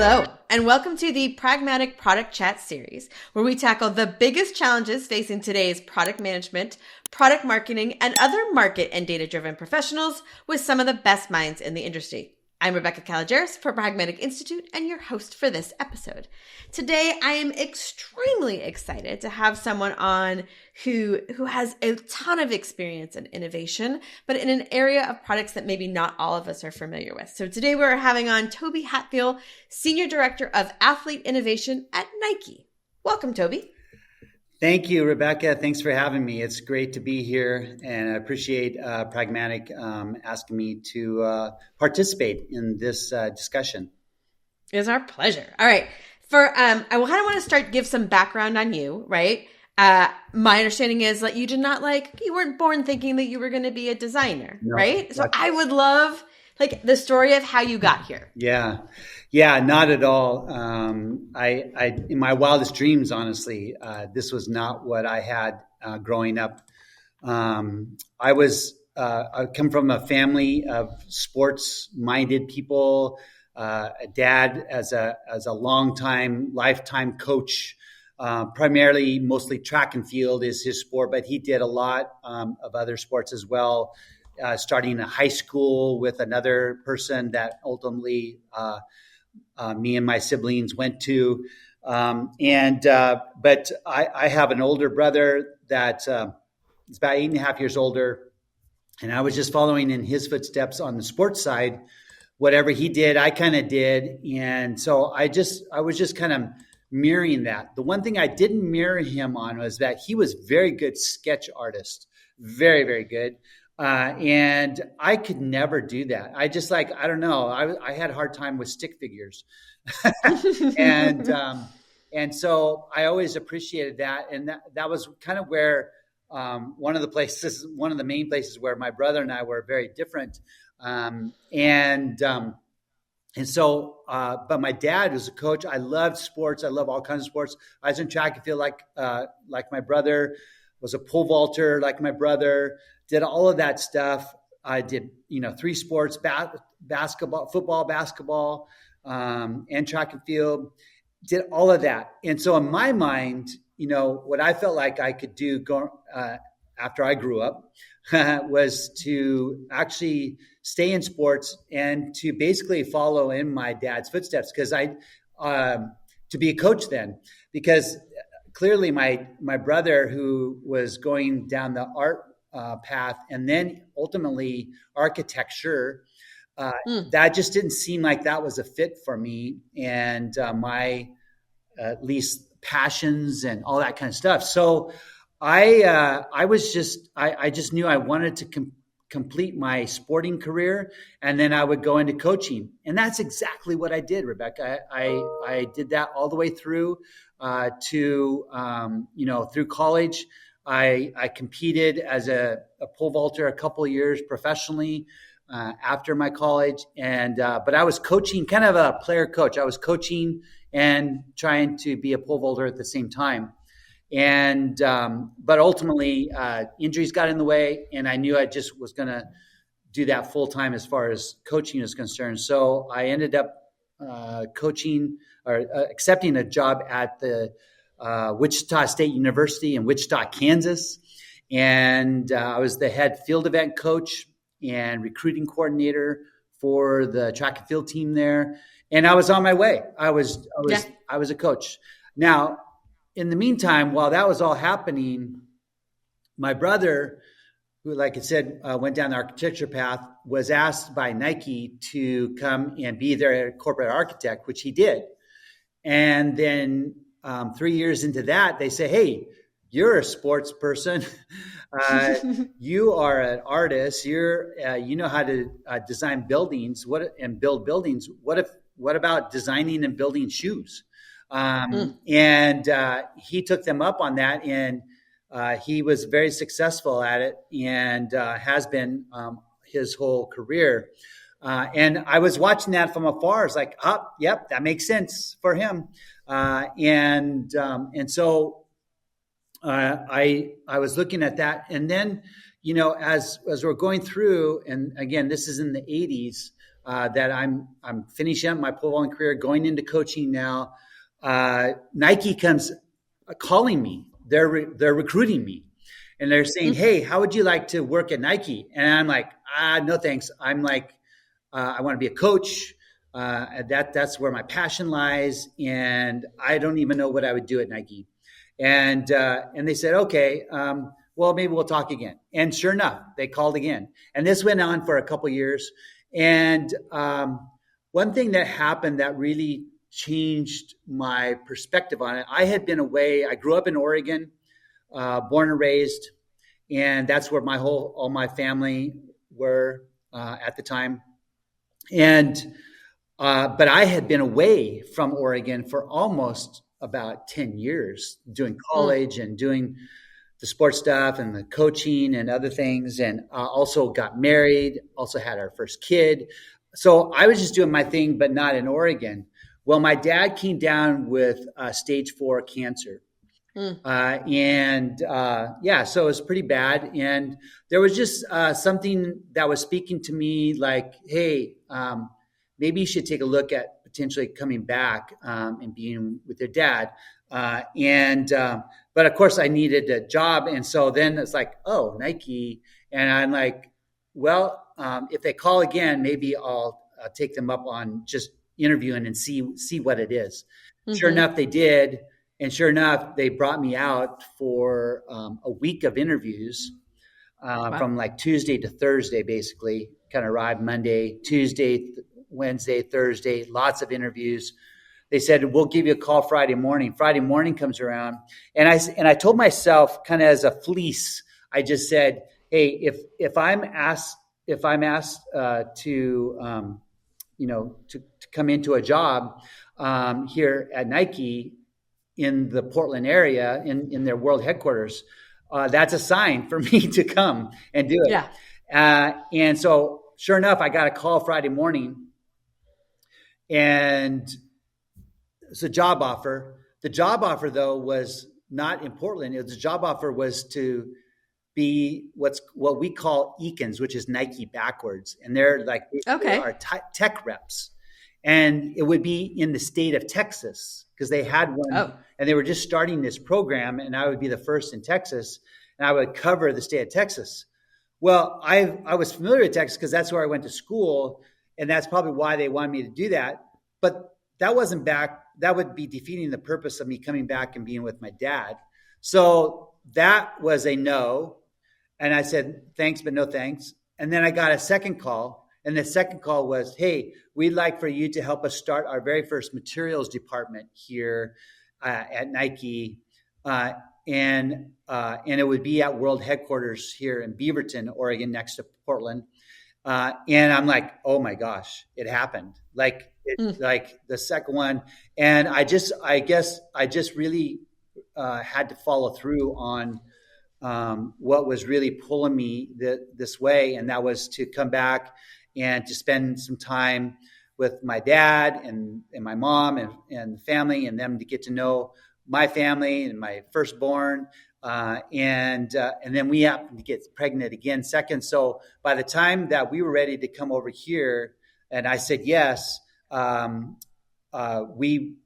Hello, and welcome to the Pragmatic Product Chat series, where we tackle the biggest challenges facing today's product management, product marketing, and other market and data-driven professionals with some of the best minds in the industry. I'm Rebecca Calageris for Pragmatic Institute and your host for this episode. Today, I am extremely excited to have someone on who has a ton of experience in innovation, but in an area of products that maybe not all of us are familiar with. So today we're having on Tobie Hatfield, Senior Director of Athlete Innovation at Nike. Welcome, Tobie. Thank you, Rebecca. Thanks for having me. It's great to be here, and I appreciate Pragmatic asking me to participate in this discussion. It's our pleasure. All right. I kind of want to give some background on you, right? My understanding is that you weren't born thinking that you were going to be a designer, no, right? So I would love the story of how you got here. Yeah, not at all. I in my wildest dreams, honestly, this was not what I had growing up. I come from a family of sports-minded people. A dad as a lifetime coach, mostly track and field is his sport, but he did a lot of other sports as well. Starting in high school with another person that ultimately me and my siblings went to. But I have an older brother that is about 8.5 years older. And I was just following in his footsteps on the sports side. Whatever he did, I kind of did. And so I was just kind of mirroring that. The one thing I didn't mirror him on was that he was very good sketch artist, very, very good. And I could never do that. I don't know. I had a hard time with stick figures. And so I always appreciated that. And that was kind of where one of the main places where my brother and I were very different. But my dad was a coach. I loved sports. I love all kinds of sports. I was in track and field like my brother, was a pole vaulter like my brother, did all of that stuff. I did, 3 sports, football, basketball, and track and field, did all of that. And so in my mind, what I felt like I could do after I grew up was to actually stay in sports and to basically follow in my dad's footsteps, because to be a coach then, because clearly my brother, who was going down the art path and then ultimately architecture, that just didn't seem like that was a fit for me and my at least passions and all that kind of stuff. So I just knew I wanted to complete my sporting career, and then I would go into coaching. And that's exactly what I did, Rebecca. I did that all the way through through college. I competed as a pole vaulter a couple of years professionally after my college. But I was coaching, kind of a player coach. I was coaching and trying to be a pole vaulter at the same time. But ultimately, injuries got in the way, and I knew I just was going to do that full time as far as coaching is concerned. So I ended up coaching or accepting a job at the Wichita State University in Wichita, Kansas. And I was the head field event coach and recruiting coordinator for the track and field team there. And I was on my way. I was a coach. Now, in the meantime, while that was all happening, my brother, who, like I said, went down the architecture path, was asked by Nike to come and be their corporate architect, which he did. And then 3 years into that, they say, "Hey, you're a sports person. You are an artist. You know how to design buildings and build buildings. What about designing and building shoes?" And he took them up on that, and he was very successful at it, and has been his whole career. And I was watching that from afar. It's like, yep, that makes sense for him. And so I was looking at that, and then as we're going through, and again, this is in the 80s. that I'm finishing up my pole vaulting career, going into coaching now. Nike comes calling me. They're recruiting me, and they're saying, "Hey, how would you like to work at Nike?" And I'm like, no, thanks. I'm like, I want to be a coach. That's where my passion lies, and I don't even know what I would do at Nike. And they said, okay, well, maybe we'll talk again. And sure enough, they called again, and this went on for a couple of years. And one thing that happened that really changed my perspective on it, I had been away. I grew up in Oregon, born and raised, and that's where all my family were at the time. And but I had been away from Oregon for almost about 10 years doing college and doing the sports stuff and the coaching and other things. And also got married, also had our first kid. So I was just doing my thing, but not in Oregon. Well, my dad came down with stage 4 cancer. So it was pretty bad. And there was just something that was speaking to me like, hey, maybe you should take a look at potentially coming back and being with your dad. But of course I needed a job. And so then it's like, oh, Nike. And I'm like, well, if they call again, maybe I'll take them up on just interviewing and see what it is. Sure enough, they did. And sure enough, they brought me out for a week of interviews from like Tuesday to Thursday, basically. Kind of arrived Monday, Tuesday, Wednesday, Thursday, lots of interviews. They said, we'll give you a call Friday morning. Friday morning comes around. And I told myself kind of as a fleece, I just said, hey, if I'm asked to come into a job here at Nike in the Portland area, in their world headquarters, that's a sign for me to come and do it. Yeah. And so sure enough, I got a call Friday morning, and it's a job offer. The job offer, though, was not in Portland. The job offer was to be what we call Eakins, which is Nike backwards. And they're like, they are tech reps. And it would be in the state of Texas because they had one and they were just starting this program, and I would be the first in Texas, and I would cover the state of Texas. Well, I was familiar with Texas because that's where I went to school, and that's probably why they wanted me to do that. But that wasn't back. That would be defeating the purpose of me coming back and being with my dad. So that was a no. And I said, thanks, but no thanks. And then I got a second call. And the second call was, hey, we'd like for you to help us start our very first materials department here at Nike. And it would be at world headquarters here in Beaverton, Oregon, next to Portland. And I'm like, oh my gosh, it happened. Like the second one. And I guess I just really had to follow through on what was really pulling me this way. And that was to come back and to spend some time with my dad and my mom and the family, and them to get to know my family and my firstborn. And then we happened to get pregnant again second. So by the time that we were ready to come over here and I said yes, we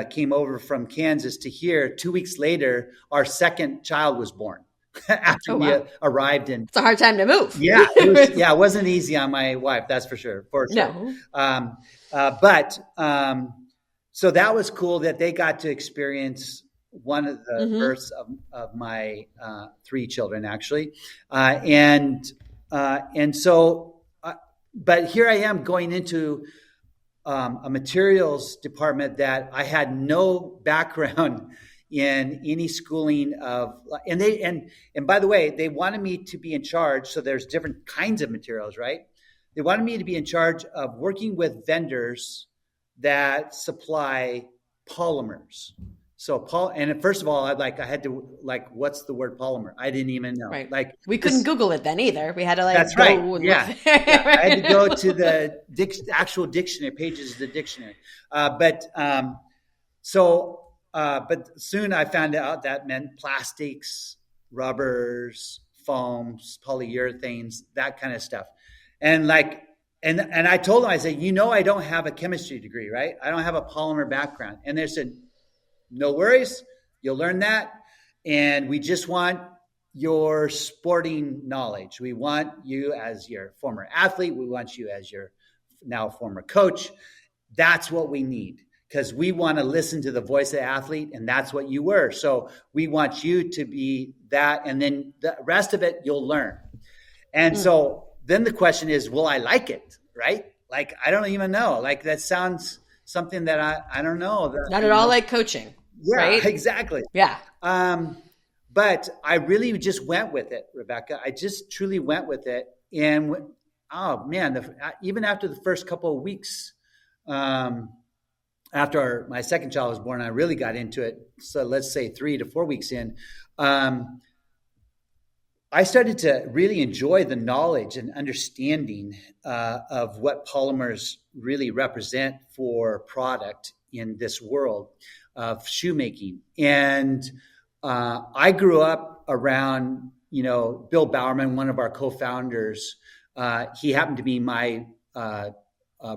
came over from Kansas to here. 2 weeks later, our second child was born. After we arrived in. It's a hard time to move. Yeah. It wasn't easy on my wife. That's for sure. No. So that was cool that they got to experience one of the births of my 3 children, actually. But here I am going into a materials department that I had no background in any schooling of, and by the way, they wanted me to be in charge. So there's different kinds of materials, right? They wanted me to be in charge of working with vendors that supply polymers. So and first of all, I had to what's the word polymer? I didn't even know. Right. We couldn't Google it then either. We had to That's right. Yeah. I had to go to the actual dictionary pages of the dictionary. But soon I found out that meant plastics, rubbers, foams, polyurethanes, that kind of stuff. And And I told them, I said, I don't have a chemistry degree, right? I don't have a polymer background. And they said, no worries, you'll learn that. And we just want your sporting knowledge. We want you as your former athlete. We want you as your now former coach. That's what we need, because we want to listen to the voice of the athlete, and that's what you were. So we want you to be that, and then the rest of it you'll learn. And so then the question is, will I like it? Right? Like, I don't even know. Like, that sounds something that I don't know. Not at all like coaching. Yeah, right? Exactly. Yeah. But I really just went with it, Rebecca. I just truly went with it. And oh man, even after the first couple of weeks, after my second child was born, I really got into it. So let's say 3 to 4 weeks in, I started to really enjoy the knowledge and understanding of what polymers really represent for product in this world of shoemaking. And I grew up around, Bill Bowerman, one of our co-founders. He happened to be my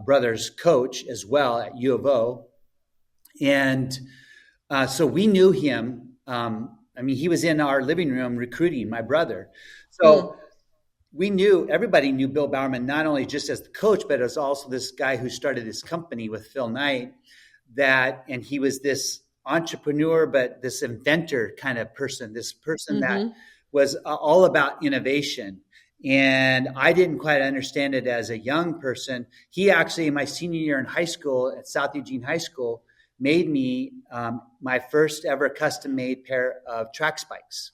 brother's coach as well at U of O. And so we knew him. He was in our living room recruiting my brother. So everybody knew Bill Bowerman, not only just as the coach, but as also this guy who started this company with Phil Knight, and he was this entrepreneur, but this inventor kind of person, that was all about innovation. And I didn't quite understand it as a young person. He actually, in my senior year in high school at South Eugene High School, made me my first ever custom made pair of track spikes.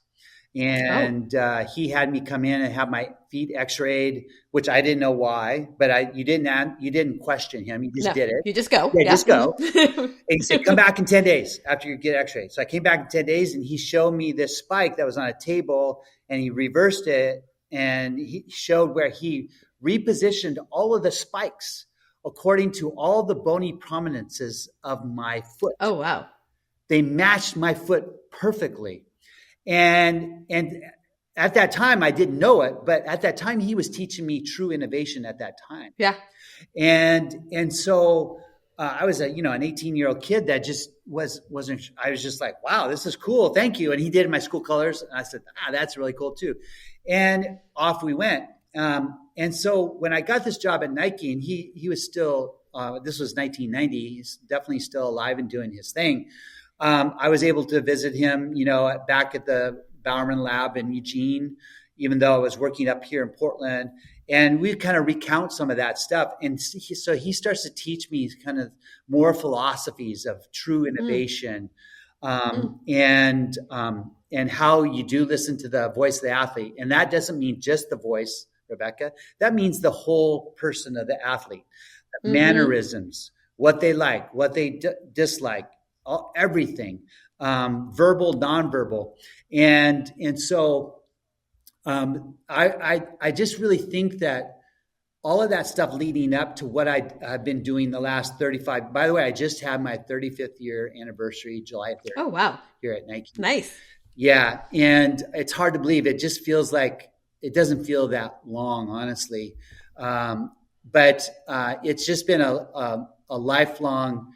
And he had me come in and have my feet x-rayed, which I didn't know why, but you didn't question him. You just did it. You just go. Yeah, just go. And he said, come back in 10 days after you get x-rayed. So I came back in 10 days and he showed me this spike that was on a table, and he reversed it, and he showed where he repositioned all of the spikes according to all the bony prominences of my foot. Oh, wow. They matched my foot perfectly. And at that time, I didn't know it, but at that time, he was teaching me true innovation at that time. Yeah. And so I was an 18-year-old kid that just wasn't, I was just like, wow, this is cool. Thank you. And he did my school colors. And I said, that's really cool too. And off we went. And so when I got this job at Nike, and he was still, this was 1990, he's definitely still alive and doing his thing. I was able to visit him, back at the Bowerman lab in Eugene, even though I was working up here in Portland. And we kind of recount some of that stuff. And so he starts to teach me kind of more philosophies of true innovation, and how you do listen to the voice of the athlete. And that doesn't mean just the voice, Rebecca. That means the whole person of the athlete, the mannerisms, what they like, what they dislike, everything, verbal, nonverbal. And so I just really think that all of that stuff leading up to what I've been doing the last 35. By the way, I just had my 35th year anniversary, July 3rd. Oh, wow. Here at Nike. Nice. Yeah. And it's hard to believe. It just feels like it doesn't feel that long, honestly. But it's just been a lifelong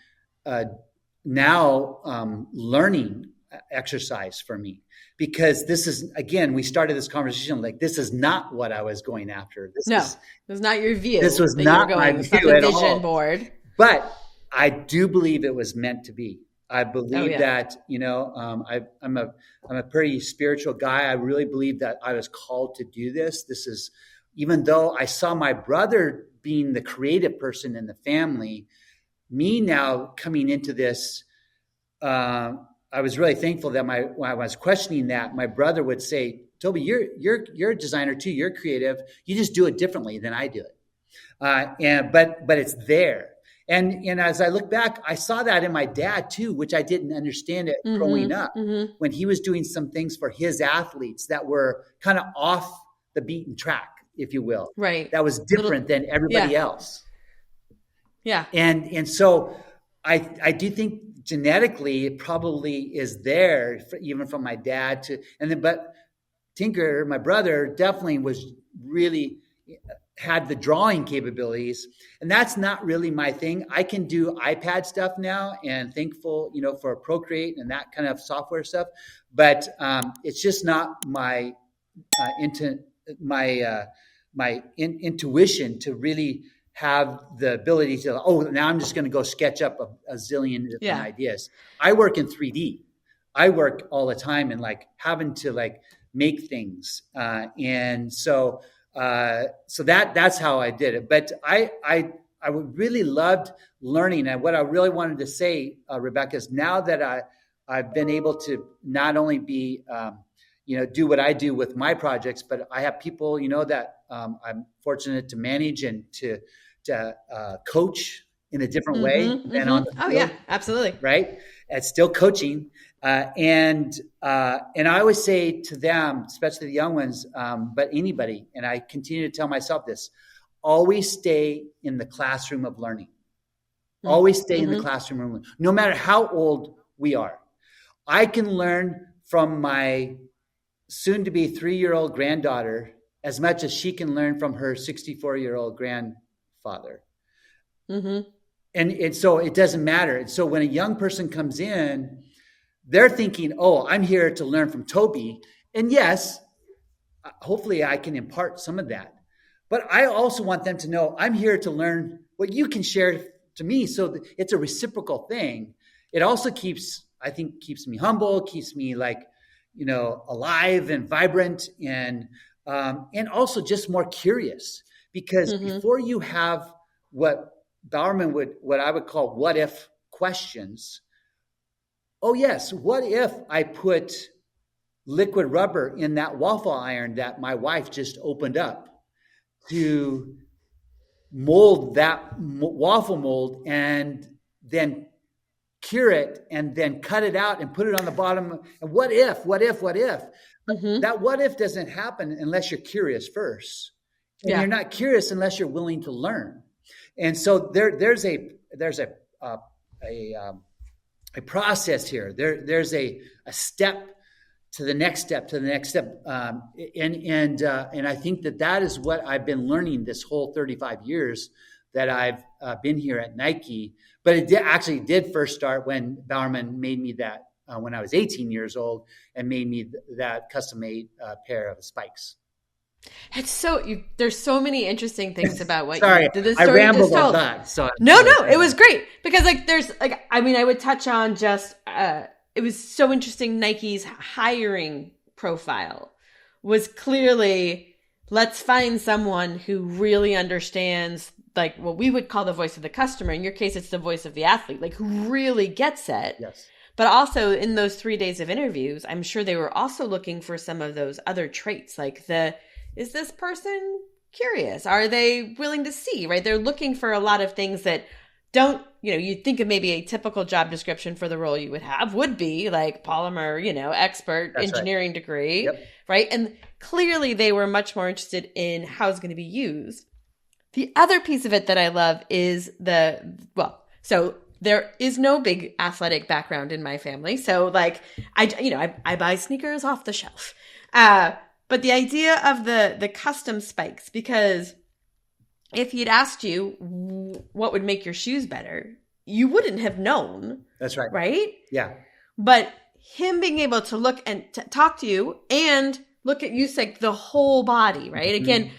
learning exercise for me, because this is, again, we started this conversation like this is not what I was going after. This was not your view. This was not my view at all. Vision board. But I do believe it was meant to be. I believe that, I'm a pretty spiritual guy. I really believe that I was called to do this. This is, even though I saw my brother being the creative person in the family, me now coming into this, I was really thankful that when I was questioning that, my brother would say, Tobie, you're a designer too. You're creative. You just do it differently than I do it. But it's there. And as I look back, I saw that in my dad too, which I didn't understand it growing up, when he was doing some things for his athletes that were kind of off the beaten track, if you will. Right. That was different than everybody else. Yeah. And so I do think genetically it probably is there, even from my dad but Tinker, my brother, definitely was really had the drawing capabilities, and that's not really my thing. I can do iPad stuff now, and thankful, for Procreate and that kind of software stuff, but it's just not my into my intuition to really have the ability to, now I'm just going to go sketch up a zillion different ideas. I work in 3D. I work all the time and like having to like make things, and so that's how I did it. But I really loved learning, and what I really wanted to say, Rebecca, is now that I've been able to not only be do what I do with my projects, but I have people that I'm fortunate to manage and to coach in a different way than on the field. Oh yeah, absolutely. Right. It's still coaching. And I always say to them, especially the young ones, but anybody, and I continue to tell myself this, always stay in the classroom of learning. Always stay in the classroom of learning, no matter how old we are. I can learn from my soon-to-be 3-year-old granddaughter as much as she can learn from her 64-year-old grandfather. And so it doesn't matter. And so when a young person comes in, they're thinking, I'm here to learn from Tobie. And yes, hopefully I can impart some of that. But I also want them to know I'm here to learn what you can share to me. So it's a reciprocal thing. It also keeps me humble, keeps me alive and vibrant, and also just more curious. Because before you have what I would call what if questions. Oh yes, what if I put liquid rubber in that waffle iron that my wife just opened up to mold that waffle mold, and then cure it, and then cut it out and put it on the bottom? And what if? That what if doesn't happen unless you're curious first. And you're not curious unless you're willing to learn. And so there's a process here. There's a step to the next step, and I think that is what I've been learning this whole 35 years that I've been here at Nike. But it actually did first start when Bowerman made me that when I was 18 years old, and made me that custom-made pair of spikes. It's there's so many interesting things about what Sorry, you did. The I story rambled just on told. that. So No, it was great because I would touch on just it was so interesting. Nike's hiring profile was clearly, let's find someone who really understands what we would call the voice of the customer. In your case, it's the voice of the athlete, who really gets it. Yes. But also in those 3 days of interviews, I'm sure they were also looking for some of those other traits, is this person curious? Are they willing to see, right? They're looking for a lot of things that don't, you'd think of maybe a typical job description for the role you would be polymer, expert, That's engineering degree, Yep. right? And clearly they were much more interested in how it's going to be used. The other piece of it that I love is so there is no big athletic background in my family. So I buy sneakers off the shelf. But the idea of the custom spikes, because if he'd asked you what would make your shoes better, you wouldn't have known. That's right. Right? Yeah. But him being able to look and talk to you and look at you the whole body, right? Again,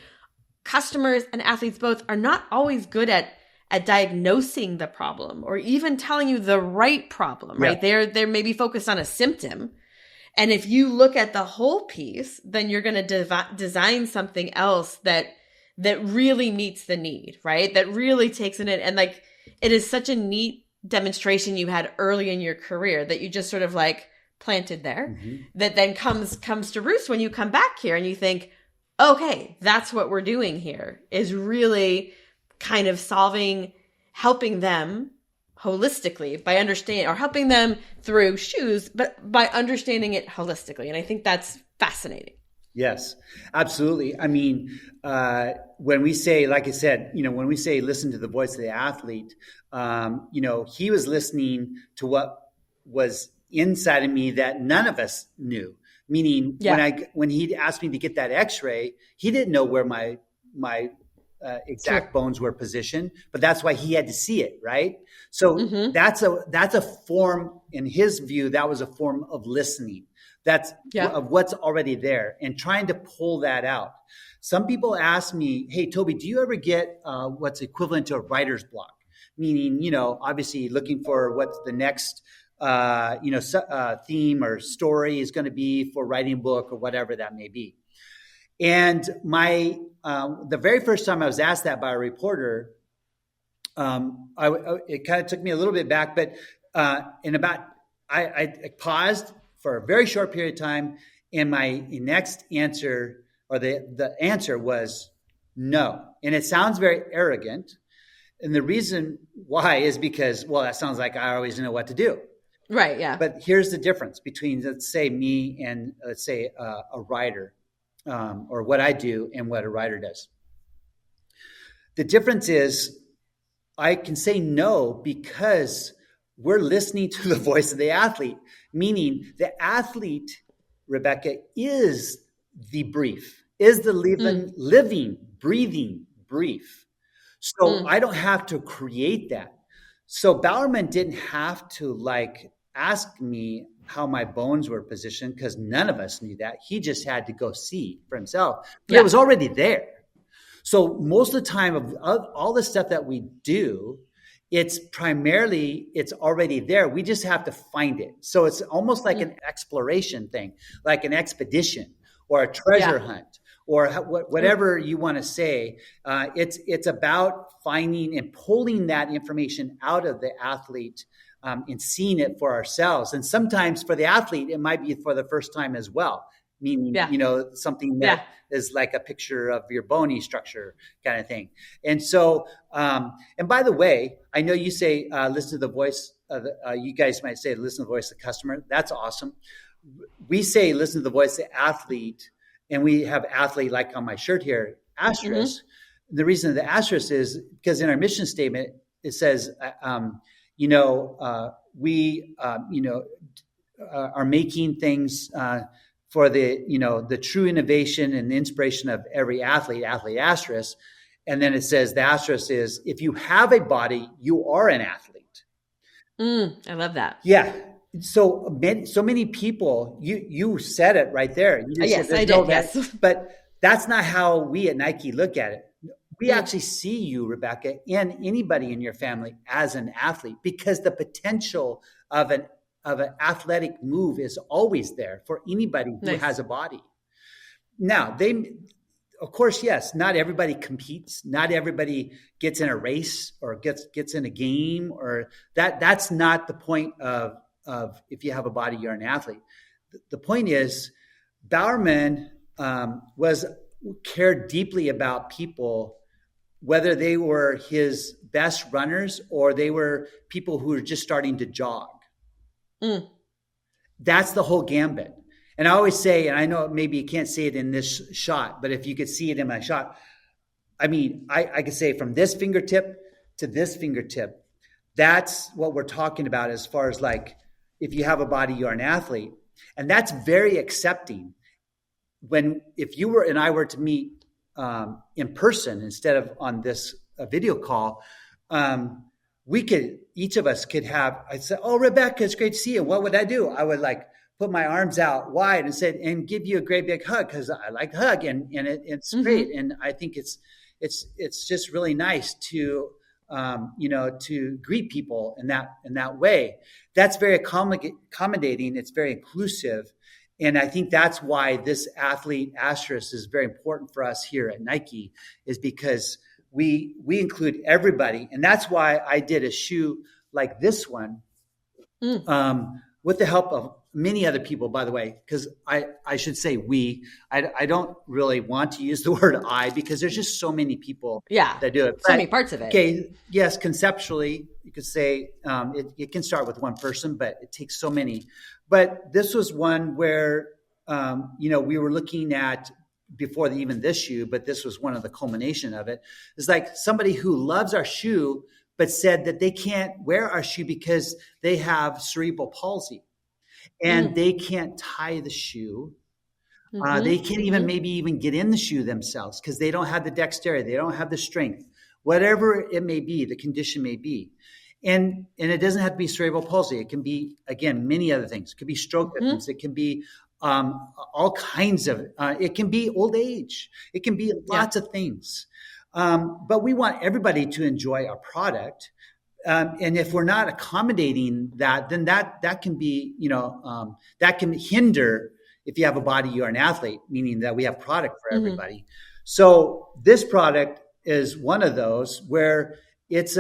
customers and athletes both are not always good at diagnosing the problem or even telling you the right problem, right? They're maybe focused on a symptom. And if you look at the whole piece, then you're going to design something else that really meets the need, right? That really takes it in. And it is such a neat demonstration you had early in your career that you just sort of planted there, that then comes to roost when you come back here and you think, okay, that's what we're doing here, is really kind of helping them holistically by understanding, or helping them through shoes, but by understanding it holistically. And I think that's fascinating. Yes, absolutely. I mean, when we say, like I said, when we say listen to the voice of the athlete, he was listening to what was inside of me that none of us knew. Meaning, when he'd asked me to get that X-ray, he didn't know where my exact Sure. bones were positioned, but that's why he had to see it, right? So Mm-hmm. that's a form, in his view, that was a form of listening. That's Yeah. of what's already there and trying to pull that out. Some people ask me, hey, Tobie, do you ever get what's equivalent to a writer's block? Meaning, obviously looking for what's the next, theme or story is going to be for writing a book or whatever that may be. And the very first time I was asked that by a reporter, it kind of took me a little bit back, but I paused for a very short period of time, and my next answer, or the answer, was no. And it sounds very arrogant, and the reason why is because, well, that sounds like I always know what to do. Right. Yeah. But here's the difference between, let's say, me and, let's say, a writer, or what I do and what a writer does. The difference is I can say no because we're listening to the voice of the athlete, meaning the athlete, Rebecca, is the brief, is the living, breathing brief. So I don't have to create that. So Bowerman didn't have to ask me how my bones were positioned, because none of us knew that. He just had to go see for himself. But it was already there. So most of the time, of all the stuff that we do, it's already there. We just have to find it. So it's almost like an exploration thing, like an expedition or a treasure hunt, or whatever you want to say. It's about finding and pulling that information out of the athlete, and seeing it for ourselves. And sometimes for the athlete, it might be for the first time as well. Meaning, something that is like a picture of your bony structure kind of thing. And so, and by the way, I know you say, listen to the voice of you guys might say, listen to the voice of the customer. That's awesome. We say, listen to the voice of the athlete, and we have athlete, like on my shirt here, asterisk. Mm-hmm. The reason the asterisk is because in our mission statement, it says, we, are making things, for the true innovation and inspiration of every athlete asterisk. And then it says the asterisk is, if you have a body, you are an athlete. I love that. Yeah. So many people, you said it right there. You just yes, I did. Yes. But that's not how we at Nike look at it. We actually see you, Rebecca, and anybody in your family as an athlete, because the potential of an athletic move is always there for anybody who has a body. Now, of course, yes, not everybody competes. Not everybody gets in a race or gets in a game, or that's not the point of if you have a body, you're an athlete. The point is, Bowerman cared deeply about people, whether they were his best runners or they were people who were just starting to jog. That's the whole gambit. And I always say, and I know maybe you can't see it in this shot, but if you could see it in my shot, I mean, I could say from this fingertip to this fingertip, that's what we're talking about as far as if you have a body, you're an athlete. And that's very accepting. If you were and I were to meet in person instead of on this video call, each of us could have, I'd say, oh, Rebecca, it's great to see you. What would I do? I would put my arms out wide and give you a great big hug, because I like to hug, and it's great. And I think it's just really nice to, to greet people in that way. That's very accommodating. It's very inclusive. And I think that's why this athlete asterisk is very important for us here at Nike, is because we include everybody. And that's why I did a shoe like this one, with the help of many other people, by the way, because I should say we. I don't really want to use the word I, because there's just so many people that do it. So many parts of it. Okay, yes, conceptually, you could say it can start with one person, but it takes so many. But this was one where, we were looking at before even this shoe, but this was one of the culmination of it. It's like somebody who loves our shoe, but said that they can't wear our shoe because they have cerebral palsy and they can't tie the shoe They Mm-hmm. can't even Mm-hmm. maybe even get in the shoe themselves because they don't have the dexterity, they don't have the strength, whatever it may be, the condition may be. And it doesn't have to be cerebral palsy. It can be, again, many other things. It could be stroke Mm-hmm. victims. It can be all kinds of, it can be old age. It can be Yeah. lots of things. But we want everybody to enjoy our product. And if we're not accommodating that, then that can be, that can hinder. If you have a body, you're an athlete, meaning that we have product for Mm-hmm. everybody. So this product is one of those where it's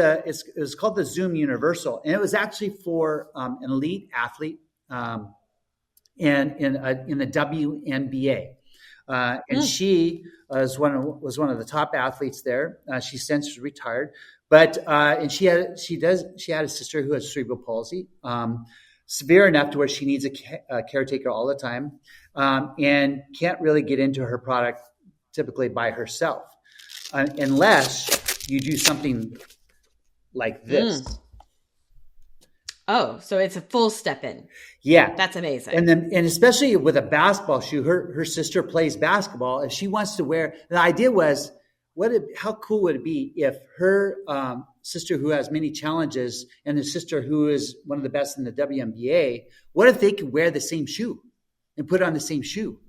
called the Zoom Universal, and it was actually for an elite athlete and in the WNBA. And Mm. she was one of the top athletes there. She since retired, but and she had a sister who has cerebral palsy, severe enough to where she needs a caretaker all the time, and can't really get into her product typically by herself, unless you do something like this. Mm. Oh, so it's a full step in. Yeah. That's amazing. And especially with a basketball shoe, her sister plays basketball. If she wants to wear, the idea was, how cool would it be if her sister who has many challenges and the sister who is one of the best in the WNBA, what if they could wear the same shoe and put on the same shoe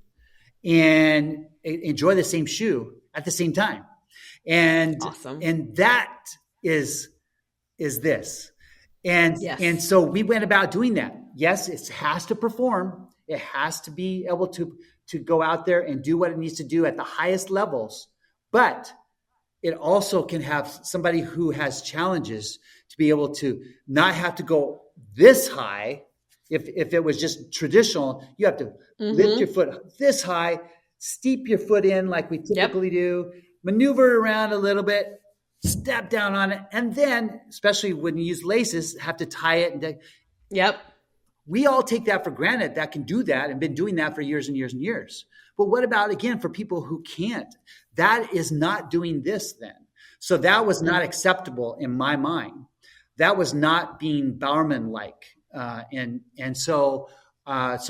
and enjoy the same shoe at the same time? And Awesome. and that is this. And Yes. so we went about doing that. Yes, it has to perform. It has to be able to go out there and do what it needs to do at the highest levels. But it also can have somebody who has challenges to be able to not have to go this high. If it was just traditional, you have to lift your foot this high, steep your foot in like we typically do, maneuver around a little bit, step down on it, and then, especially when you use laces, have to tie it. Yep. We all take that for granted that can do that and been doing that for years and years and years. But what about, again, for people who can't? That is not doing this then. So that was not acceptable in my mind. That was not being Bowerman-like. So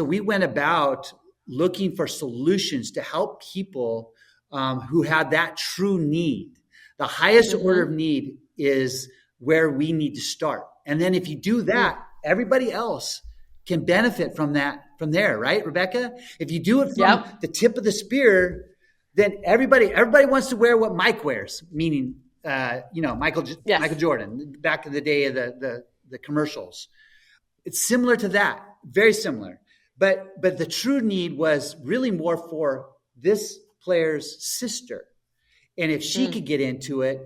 we went about looking for solutions to help people who have that true need. The highest order of need is where we need to start. And then if you do that, everybody else can benefit from that from there, right, Rebecca? If you do it from the tip of the spear, then everybody wants to wear what Mike wears, meaning Michael Jordan, back in the day of the commercials. It's similar to that, very similar. But the true need was really more for this player's sister. And if she could get into it,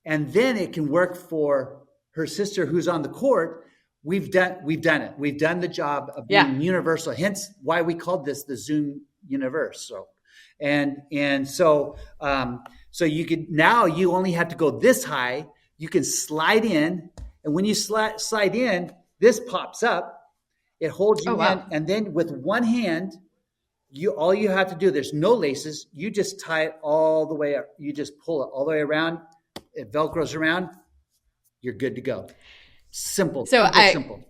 and then it can work for her sister who's on the court, we've done it. We've done the job of being universal. Hence why we called this the Zoom Universal. So you could, now you only have to go this high. You can slide in, and when you slide in, this pops up. It holds you in, and then with one hand, all you have to do, there's no laces. You just tie it all the way up. You just pull it all the way around. It Velcros around. You're good to go. Simple. Simple.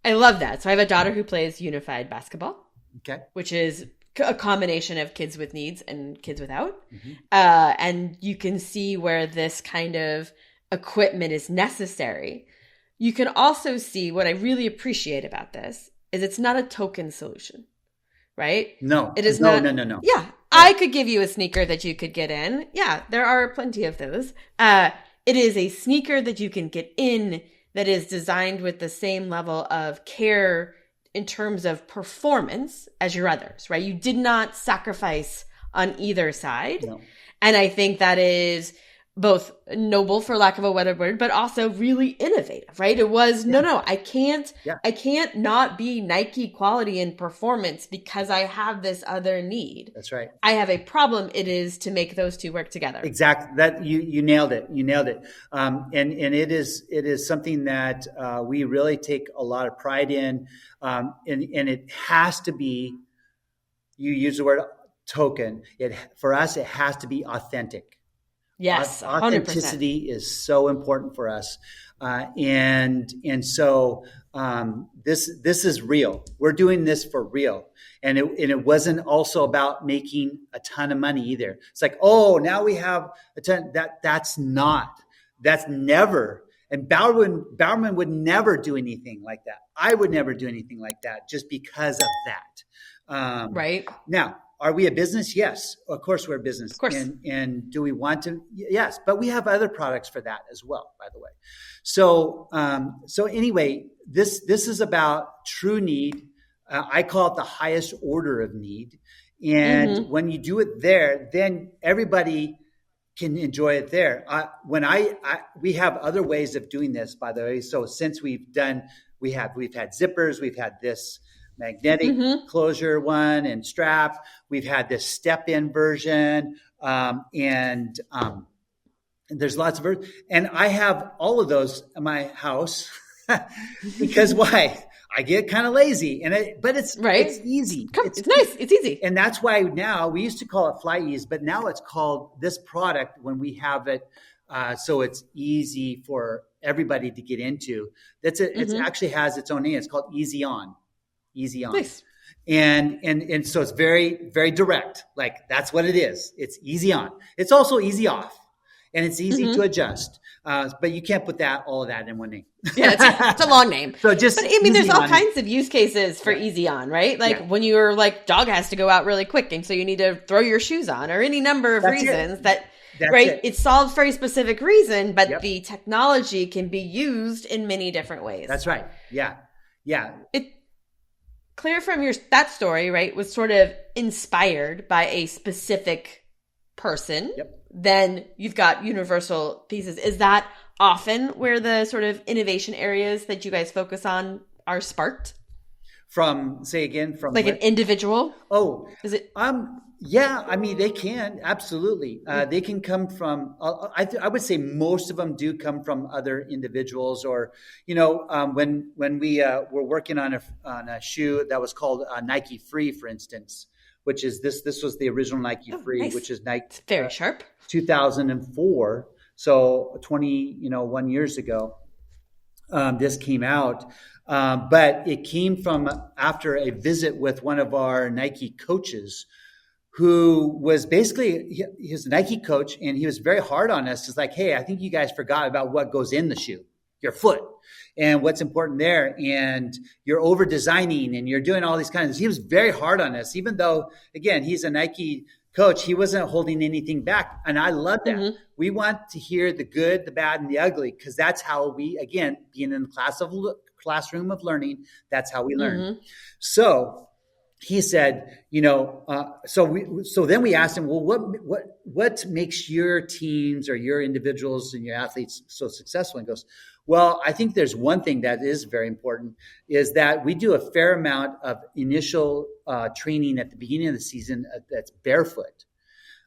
I love that. So I have a daughter who plays unified basketball, which is a combination of kids with needs and kids without. And you can see where this kind of equipment is necessary. You can also see what I really appreciate about this is it's not a token solution. Right? No, it is no. Yeah. I could give you a sneaker that you could get in. Yeah, there are plenty of those. It is a sneaker that you can get in that is designed with the same level of care in terms of performance as your others, right? You did not sacrifice on either side. No. And I think that is both noble, for lack of a better word, but also really innovative, right? It was, I can't not be Nike quality and performance because I have this other need. That's right. I have a problem. It is to make those two work together. Exactly. That you nailed it. You nailed it. And it is something that we really take a lot of pride in. And it has to be, you use the word token. For us, it has to be authentic. Yes, 100%. Authenticity is so important for us, and so this is real. We're doing this for real. And it wasn't also about making a ton of money either. It's like, oh, now we have a ton. That's never. And Bowerman would never do anything like that. I would never do anything like that just because of that. Right. Now, are we a business? Yes, of course we're a business. Of course. And do we want to? Yes, but we have other products for that as well, by the way. So anyway, this is about true need. I call it the highest order of need. And when you do it there, then everybody can enjoy it there. We have other ways of doing this, by the way. So since we've had zippers, we've had this magnetic closure one and strap. We've had this step-in version, and there's lots of and I have all of those in my house because why? I get kind of lazy, but it's easy. It's nice. It's easy, and that's why now we used to call it Fly Ease, but now it's called this product when we have it, so it's easy for everybody to get into. It actually has its own name. It's called Easy On. Easy On. Nice. And so it's very, very direct. Like that's what it is. It's easy on. It's also easy off, and it's easy to adjust. But you can't put all of that in one name. Yeah, it's a long name. But I mean, there's all kinds of use cases for easy on, right? Like when you're like dog has to go out really quick, and so you need to throw your shoes on, or any number of reasons that. That's right. It solves very specific reason, but the technology can be used in many different ways. That's right. Yeah. Yeah. Clear from that story, right, was sort of inspired by a specific person. Yep. Then you've got universal pieces. Is that often where the sort of innovation areas that you guys focus on are sparked? From like an individual? Oh, is it? Yeah, I mean, they can. Absolutely. They can come from, I would say most of them do come from other individuals or, when we were working on a shoe that was called Nike Free, for instance, which is this was the original Nike Free, nice. Which is Nike. It's very sharp. 2004. So 21 years ago, this came out. But it came from after a visit with one of our Nike coaches who was basically, he was a Nike coach, and he was very hard on us. It's like, hey, I think you guys forgot about what goes in the shoe, your foot, and what's important there. And you're over designing and you're doing all these kinds of things. He was very hard on us, even though, again, he's a Nike coach. He wasn't holding anything back. And I love that. We want to hear the good, the bad, and the ugly, because that's how we, again, being in the classroom of learning, that's how we learn. So he said, so then we asked him, well, what makes your teams or your individuals and your athletes so successful? And he goes, well, I think there's one thing that is very important is that we do a fair amount of initial training at the beginning of the season that's barefoot.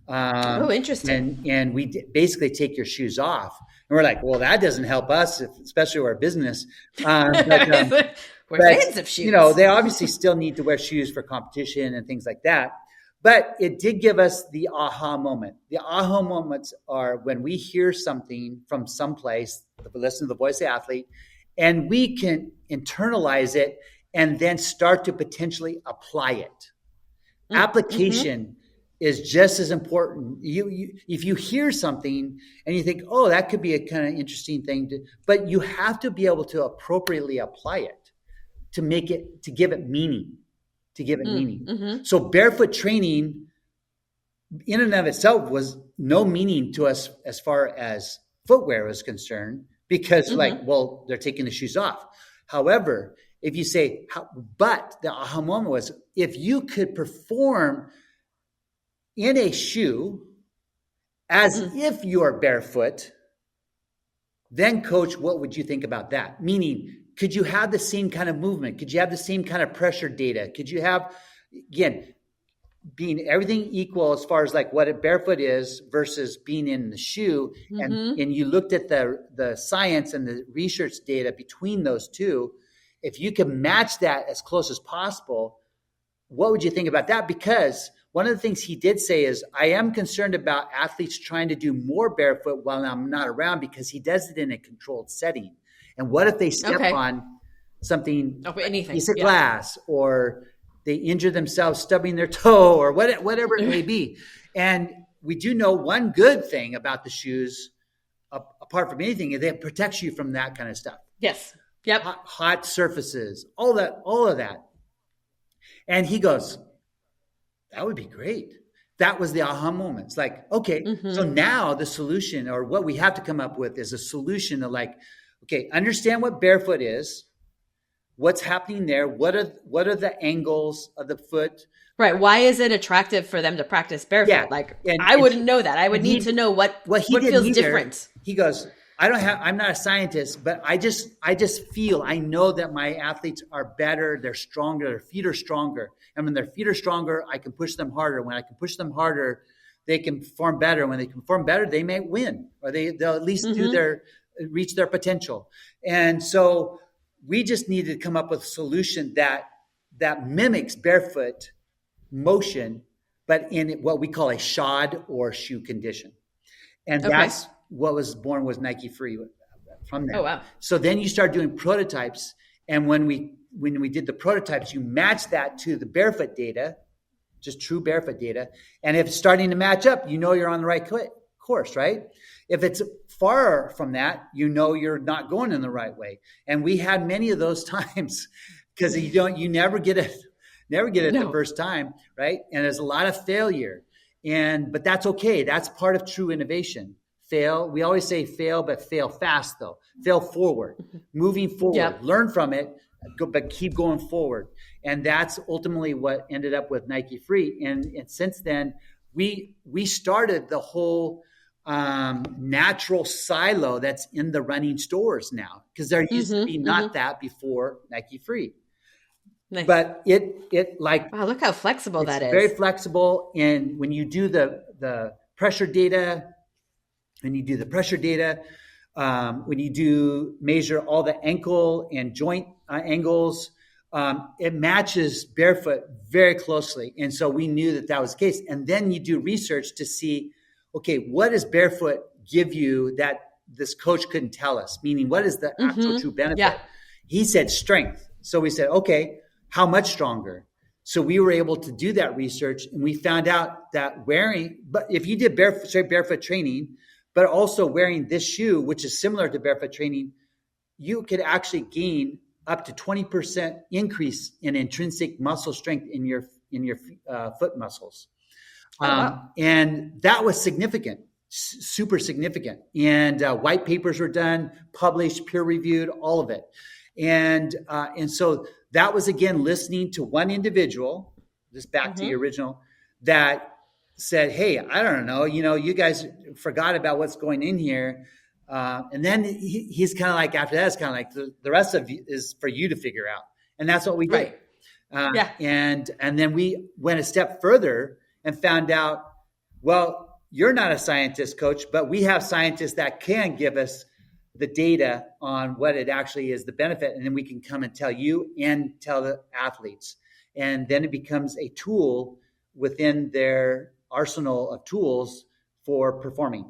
Interesting. And we basically take your shoes off. And we're like, well, that doesn't help us, especially our business. We're fans of shoes. They obviously still need to wear shoes for competition and things like that. But it did give us the aha moment. The aha moments are when we hear something from someplace, listen to the voice of the athlete, and we can internalize it and then start to potentially apply it. Application is just as important. If you hear something and you think, oh, that could be a kind of interesting thing, but you have to be able to appropriately apply it to give it meaning, So barefoot training in and of itself was no meaning to us as far as footwear was concerned, because they're taking the shoes off. However, if you say, but the aha moment was, if you could perform in a shoe as if you're barefoot, then coach, what would you think about that? Meaning, could you have the same kind of movement? Could you have the same kind of pressure data? Could you have, again, being everything equal as far as like what a barefoot is versus being in the shoe? And you looked at the science and the research data between those two. If you could match that as close as possible, what would you think about that? Because one of the things he did say is, I am concerned about athletes trying to do more barefoot while I'm not around, because he does it in a controlled setting. And what if they step on something, Oh, like a anything. piece of Yeah. glass, or they injure themselves stubbing their toe, or whatever it may be. And we do know one good thing about the shoes, apart from anything, is it protects you from that kind of stuff. Yes. Yep. Hot surfaces, all of that. And he goes, that would be great. That was the aha moment. It's like, okay, so now the solution, or what we have to come up with, is a solution to, like, okay, understand what barefoot is, what's happening there, what are the angles of the foot. Right. Why is it attractive for them to practice barefoot? Yeah. Like, And I wouldn't know that. I would need to know what he didn't feels either. different. He goes, I'm not a scientist, but I just feel, I know that my athletes are better. They're stronger. Their feet are stronger. And when their feet are stronger, I can push them harder. When I can push them harder, they can perform better. When they can perform better, they may win, or they'll at least reach their potential. And so we just needed to come up with a solution that mimics barefoot motion, but in what we call a shod or shoe condition. And that's what was born was Nike Free from there. Oh, wow. So then you start doing prototypes. And when we did the prototypes, you match that to the barefoot data, just true barefoot data. And if it's starting to match up, you're on the right course, right? If it's far from that, you're not going in the right way. And we had many of those times, because you never get it the first time, right? And there's a lot of failure. But that's okay. That's part of true innovation. Fail. We always say fail, but fail fast, though. Fail forward, moving forward, learn from it, but keep going forward. And that's ultimately what ended up with Nike Free. And since then, we started the whole natural silo that's in the running stores now, because there used to be not that before Nike Free. Nice. But it like, wow, look how flexible that is. Very flexible. And when you do the pressure data, when you measure all the ankle and joint angles, it matches barefoot very closely. And so we knew that was the case. And then you do research to see, okay, what does barefoot give you that this coach couldn't tell us? Meaning, what is the actual true benefit? Yeah. He said strength. So we said, okay, how much stronger? So we were able to do that research, and we found out that but if you did straight barefoot training, but also wearing this shoe, which is similar to barefoot training, you could actually gain up to 20% increase in intrinsic muscle strength in your foot muscles. And that was significant, super significant. And white papers were done, published, peer reviewed, all of it. And so that was, again, listening to one individual, just back to the original, that said, hey, I don't know, you guys forgot about what's going in here. And then he's kind of like, after that, it's kind of like the rest of it is for you to figure out. And that's what we did. Right. And then we went a step further and found out, well, you're not a scientist, coach, but we have scientists that can give us the data on what it actually is, the benefit. And then we can come and tell you and tell the athletes. And then it becomes a tool within their arsenal of tools for performing.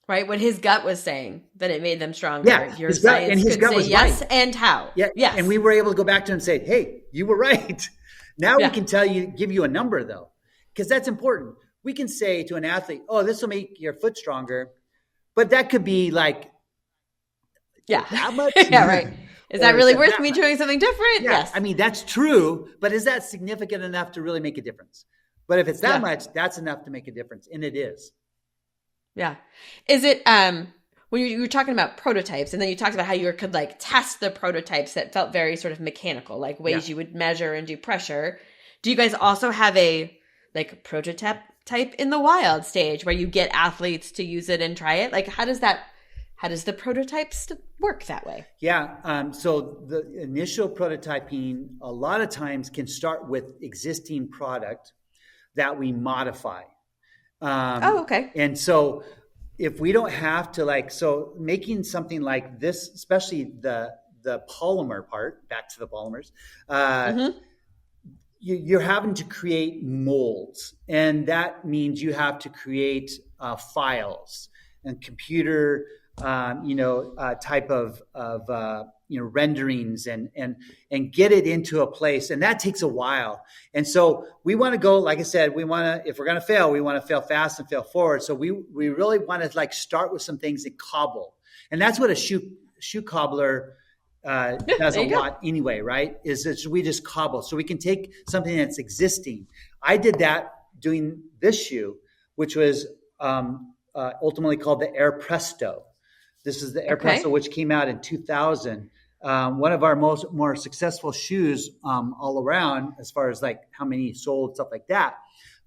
Right. What his gut was saying, that it made them stronger. Yeah. Your science could say yes right. And how. Yeah. Yes. And we were able to go back to him and say, hey, you were right. Now we can give you a number, though, because that's important. We can say to an athlete, oh, this will make your foot stronger. But that could be like, how much? Yeah, right. Is that really worth me doing something different? Yeah. Yes. I mean, that's true. But is that significant enough to really make a difference? But if it's that much, that's enough to make a difference. And it is. Yeah. Is it, when you were talking about prototypes, and then you talked about how you could like test the prototypes that felt very sort of mechanical, like ways you would measure and do pressure. Do you guys also have a prototype in the wild stage where you get athletes to use it and try it? Like, how does the prototypes work that way? Yeah. So the initial prototyping a lot of times can start with existing product that we modify. Okay. And so if we don't have to so making something like this, especially the polymer part, back to the polymers, you're having to create molds. And that means you have to create files and computer, type of renderings and get it into a place, and that takes a while. And so we want to go, like I said, if we're going to fail, we want to fail fast and fail forward. So we really want to like start with some things and cobble, and that's what a shoe cobbler does a lot anyway, right? We just cobble, so we can take something that's existing. I did that doing this shoe, which was ultimately called the Air Presto. This is the Air Presto, which came out in 2000. One of our more successful shoes all around, as far as like how many sold, stuff like that.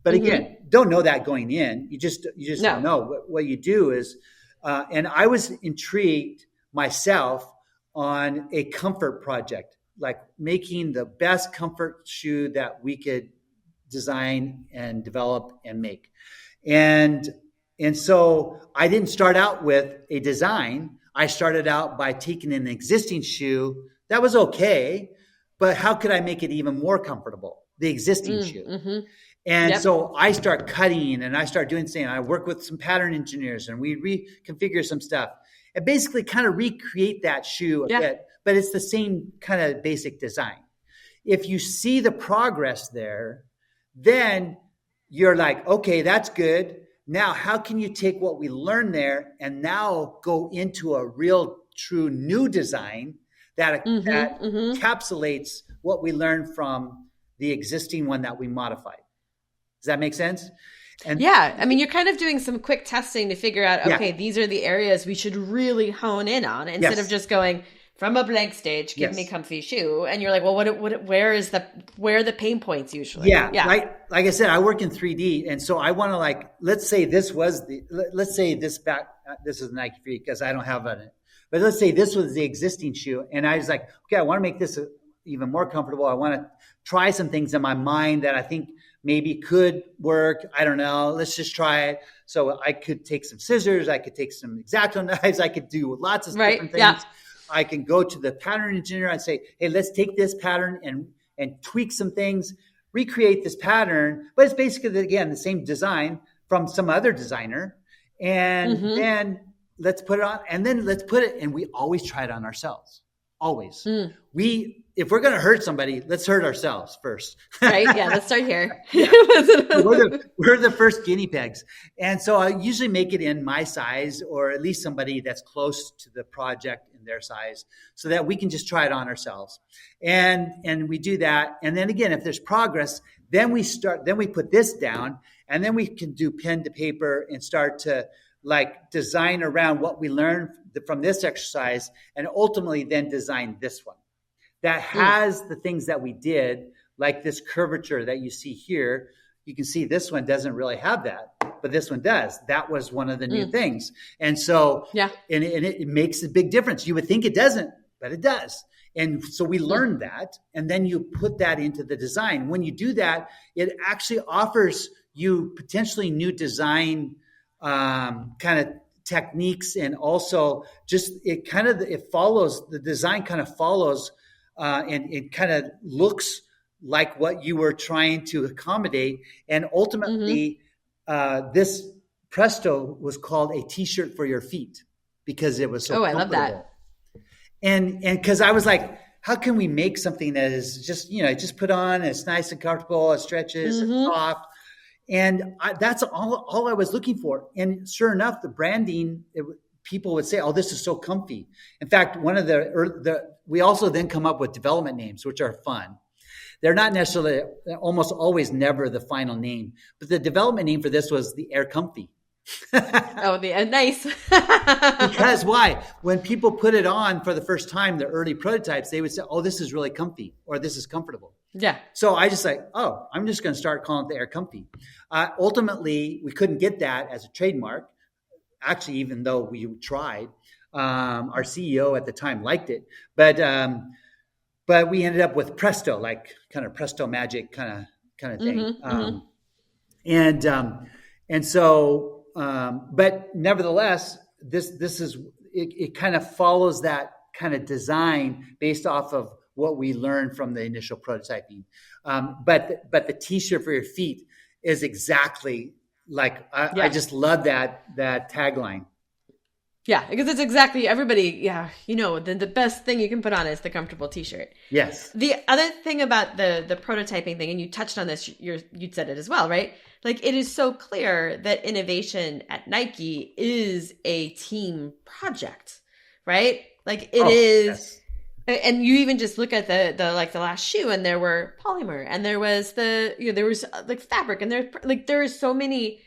But again, don't know that going in. You just don't know. What you do is, and I was intrigued myself on a comfort project, like making the best comfort shoe that we could design and develop and make. And so I didn't start out with a design. I started out by taking an existing shoe that was okay, but how could I make it even more comfortable? The existing shoe. Mm-hmm. And so I start cutting and I start doing things. I work with some pattern engineers and we reconfigure some stuff and basically kind of recreate that shoe a bit, but it's the same kind of basic design. If you see the progress there, then you're like, okay, that's good. Now, how can you take what we learned there and now go into a real, true new design that encapsulates what we learned from the existing one that we modified? Does that make sense? And I mean, you're kind of doing some quick testing to figure out, okay, these are the areas we should really hone in on instead of just going from a blank stage, give me comfy shoe. And you're like, well, where are the pain points usually? Yeah. Like I said, I work in 3D. And so I want to let's say this is Nike Free because I don't have it. But let's say this was the existing shoe. And I was like, okay, I want to make this even more comfortable. I want to try some things in my mind that I think maybe could work. I don't know. Let's just try it. So I could take some scissors. I could take some X-Acto knives. I could do lots of different things. Yeah. I can go to the pattern engineer and say, hey, let's take this pattern and tweak some things, recreate this pattern. But it's basically, again, the same design from some other designer. And then let's put it on. And then let's put it, and we always try it on ourselves. Always. If we're going to hurt somebody, let's hurt ourselves first. Right? Yeah, let's start here. We're the first guinea pigs. And so I usually make it in my size or at least somebody that's close to the project in their size so that we can just try it on ourselves. And we do that. And then again, if there's progress, then we put this down and then we can do pen to paper and start to design around what we learned from this exercise and ultimately then design this one that has the things that we did, like this curvature that you see here. You can see this one doesn't really have that, but this one does. That was one of the new things. And so, and it makes a big difference. You would think it doesn't, but it does. And so we learned that, and then you put that into the design. When you do that, it actually offers you potentially new design kind of techniques, and also just it follows the design kind of follows and it kind of looks like what you were trying to accommodate. And ultimately, this Presto was called a T-shirt for your feet because it was so comfortable. I love that. And because I was like, how can we make something that is just put on, it's nice and comfortable, it stretches, it's soft. And that's all I was looking for. And sure enough, the branding, people would say, oh, this is so comfy. In fact, one of we also then come up with development names, which are fun. They're not necessarily, almost always never the final name, but the development name for this was the Air Comfy. Nice. Because why? When people put it on for the first time, the early prototypes, they would say, oh, this is really comfy, or this is comfortable. Yeah. So I just I'm just going to start calling it the Air Comfy. Ultimately, we couldn't get that as a trademark. Actually, even though we tried, our CEO at the time liked it, but we ended up with Presto, like kind of Presto magic kind of thing. And so, but nevertheless, this is it kind of follows that kind of design based off of what we learned from the initial prototyping. But the T-shirt for your feet is exactly like I just love that tagline. Yeah, because it's exactly everybody. Yeah, the best thing you can put on is the comfortable t-shirt. Yes. The other thing about the prototyping thing, and you touched on this, you said it as well, right? Like it is so clear that innovation at Nike is a team project, right? Like it Oh, is, yes. and you even just look at the like the last shoe, and there were polymer, and there was there was like fabric, and there is so many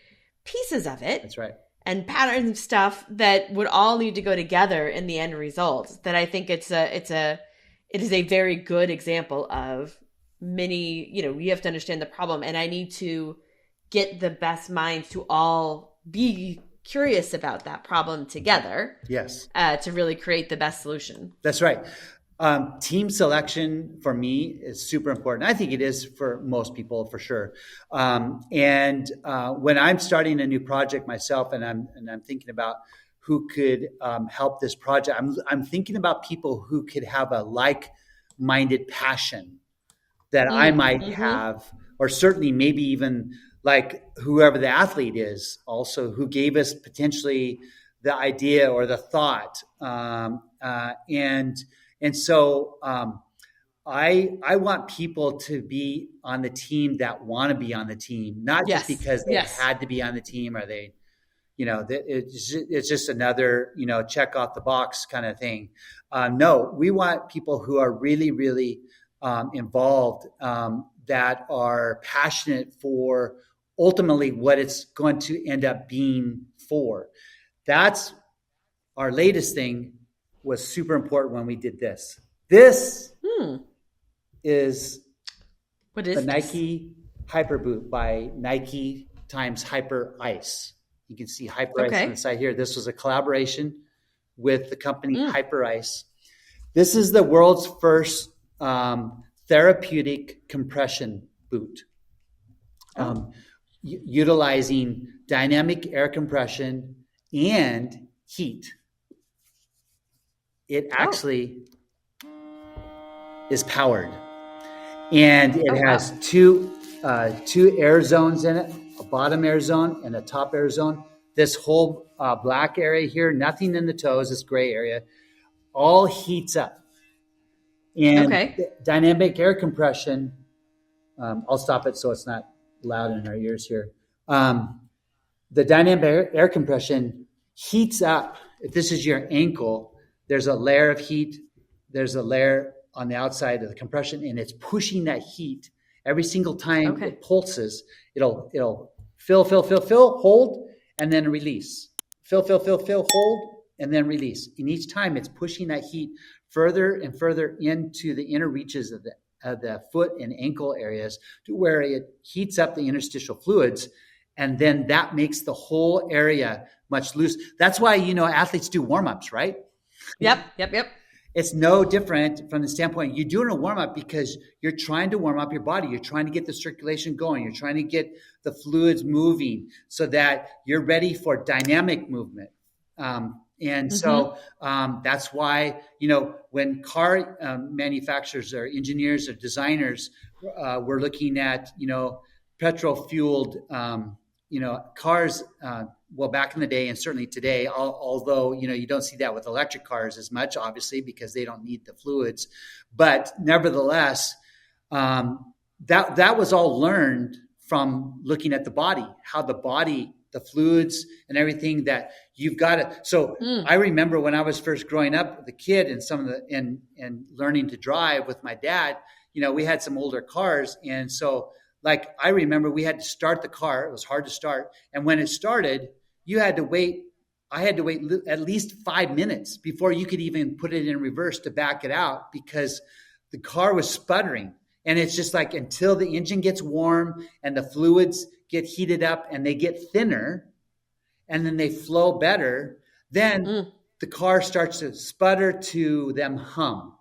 pieces of it That's right. and patterns and stuff that would all need to go together in the end result. That I think it is a very good example of many, you have to understand the problem, and I need to get the best minds to all be curious about that problem together, Yes. to really create the best solution. That's right. Team selection for me is super important. I think it is for most people for sure. And when I'm starting a new project myself, and I'm thinking about who could help this project, I'm thinking about people who could have a like-minded passion that I might Mm-hmm. have, or certainly maybe even like whoever the athlete is, also who gave us potentially the idea or the thought, and so I want people to be on the team that want to be on the team, not just Yes. because they Yes. had to be on the team or they, it's just another, check off the box kind of thing. No, we want people who are really, really involved, that are passionate for ultimately what it's going to end up being for. That's our latest thing was super important when we did this. This Hmm. is What the is this? Nike Hyper Boot by Nike times Hyper Ice. You can see Hyper Ice on the Okay. side here. This was a collaboration with the company Mm. Hyper Ice. This is the world's first therapeutic compression boot, Oh. utilizing dynamic air compression and heat. It Oh. actually is powered, and it Oh, wow. has two air zones in it, a bottom air zone and a top air zone. This whole black area here, nothing in the toes, this gray area, all heats up. And Okay. dynamic air compression, I'll stop it so it's not loud in our ears here. The dynamic air compression heats up. If this is your ankle, there's a layer of heat. There's a layer on the outside of the compression, and it's pushing that heat every single time Okay. it pulses. It'll fill, hold, and then release. Fill, hold, and then release. And each time it's pushing that heat further and further into the inner reaches of the foot and ankle areas to where it heats up the interstitial fluids, and then that makes the whole area much loose. That's why athletes do warm-ups, right? Yep. Yep. Yep. It's no different from the standpoint you're doing a warm-up because you're trying to warm up your body. You're trying to get the circulation going. You're trying to get the fluids moving so that you're ready for dynamic movement. And Mm-hmm. so that's why, when car manufacturers or engineers or designers were looking at, petrol fueled, cars, well, back in the day and certainly today, although, you don't see that with electric cars as much, obviously, because they don't need the fluids. But nevertheless, that was all learned from looking at the body, how the body, the fluids and everything that you've got to. So Mm. I remember when I was first growing up, the kid and and learning to drive with my dad, we had some older cars. And so like, I remember we had to start the car. It was hard to start. And when it started, you had to wait. I had to wait at least 5 minutes before you could even put it in reverse to back it out because the car was sputtering. And it's just like until the engine gets warm and the fluids get heated up and they get thinner and then they flow better, then Mm. the car starts to sputter to them hum.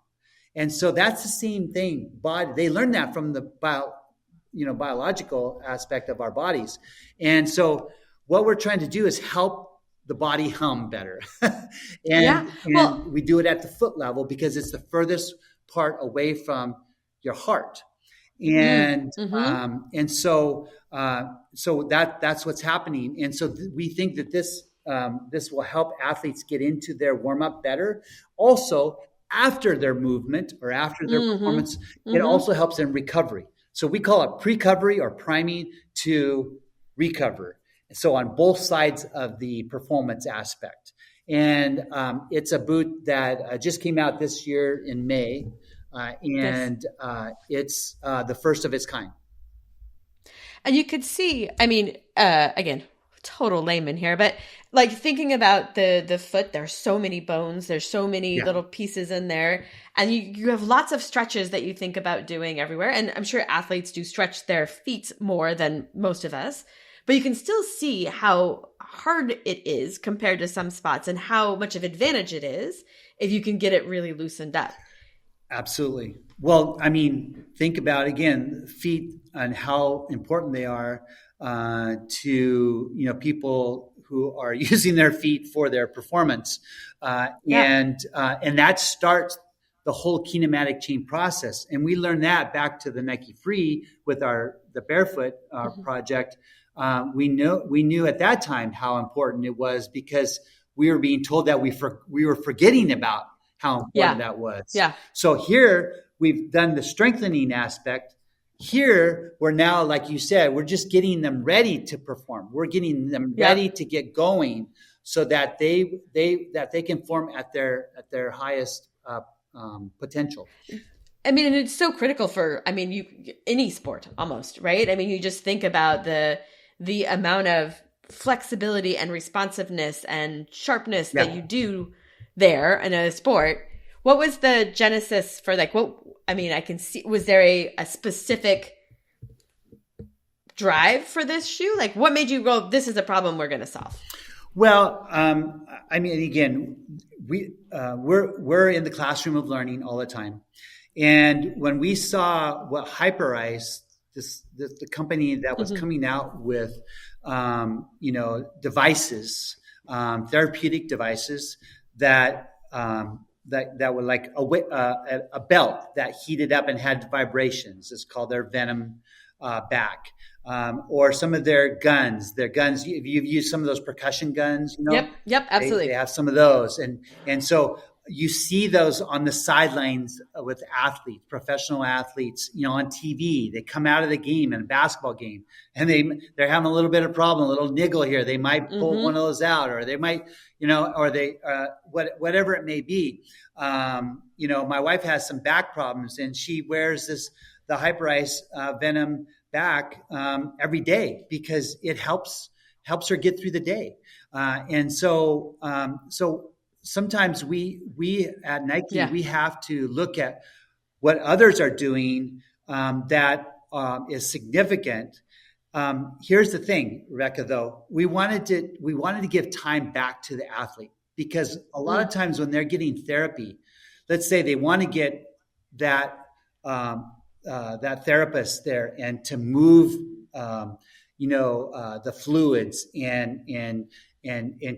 And so that's the same thing. But they learned that from the biological aspect of our bodies. And so what we're trying to do is help the body hum better. Yeah. and Well. we do it at the foot level because it's the furthest part away from your heart. Mm. And Mm-hmm. so that's what's happening. And so we think that this this will help athletes get into their warm up better. Also, after their movement or after their Mm-hmm. performance, it Mm-hmm. also helps in recovery. So we call it pre-covery or priming to recover. So on both sides of the performance aspect. And it's a boot that just came out this year in May, Yes. and it's the first of its kind. And you could see, I mean, again, total layman here, but like thinking about the foot, there's so many bones, there's so many Yeah. little pieces in there, and you have lots of stretches that you think about doing everywhere. And I'm sure athletes do stretch their feet more than most of us, but you can still see how hard it is compared to some spots and how much of advantage it is if you can get it really loosened up. Absolutely. Well, I mean, think about again feet and how important they are to people who are using their feet for their performance, Yeah. and that starts the whole kinematic chain process. And we learned that back to the Nike Free with the barefoot Mhm. project. We knew at that time how important it was because we were being told that we were forgetting about how important Yeah. that was. Yeah. So here we've done the strengthening aspect. Here we're now, like you said, we're just getting them ready to perform. We're getting them Yeah. ready to get going so that they can form at their highest potential. I mean, and it's so critical for, I mean, you any sport almost, right? I mean, you just think about the amount of flexibility and responsiveness and sharpness that Yeah. you do there in a sport. What was the genesis for like what I mean, I can see was there a specific drive for this shoe? Like what made you go, this is a problem we're gonna solve? Well, I mean, again, we're in the classroom of learning all the time, and when we saw what Hyperice, the company that was Mm-hmm. coming out with, devices, therapeutic devices that were like a belt that heated up and had vibrations. It's called their Venom back. Or some of their guns. If you've used some of those percussion guns, Yep, yep, they absolutely. have some of those, and so you see those on the sidelines with athletes, professional athletes, on TV. They come out of the game in a basketball game, and they're having a little bit of problem, a little niggle here. They might pull one Mm-hmm. of those out, or they might, or they whatever it may be. My wife has some back problems, and she wears the Hyperice Venom back every day because it helps her get through the day. And so sometimes we at Nike Yeah. we have to look at what others are doing that is significant. Here's the thing, Rebecca. Though we wanted to give time back to the athlete because a lot of Mm. times when they're getting therapy, let's say they want to get that that therapist there and to move the fluids and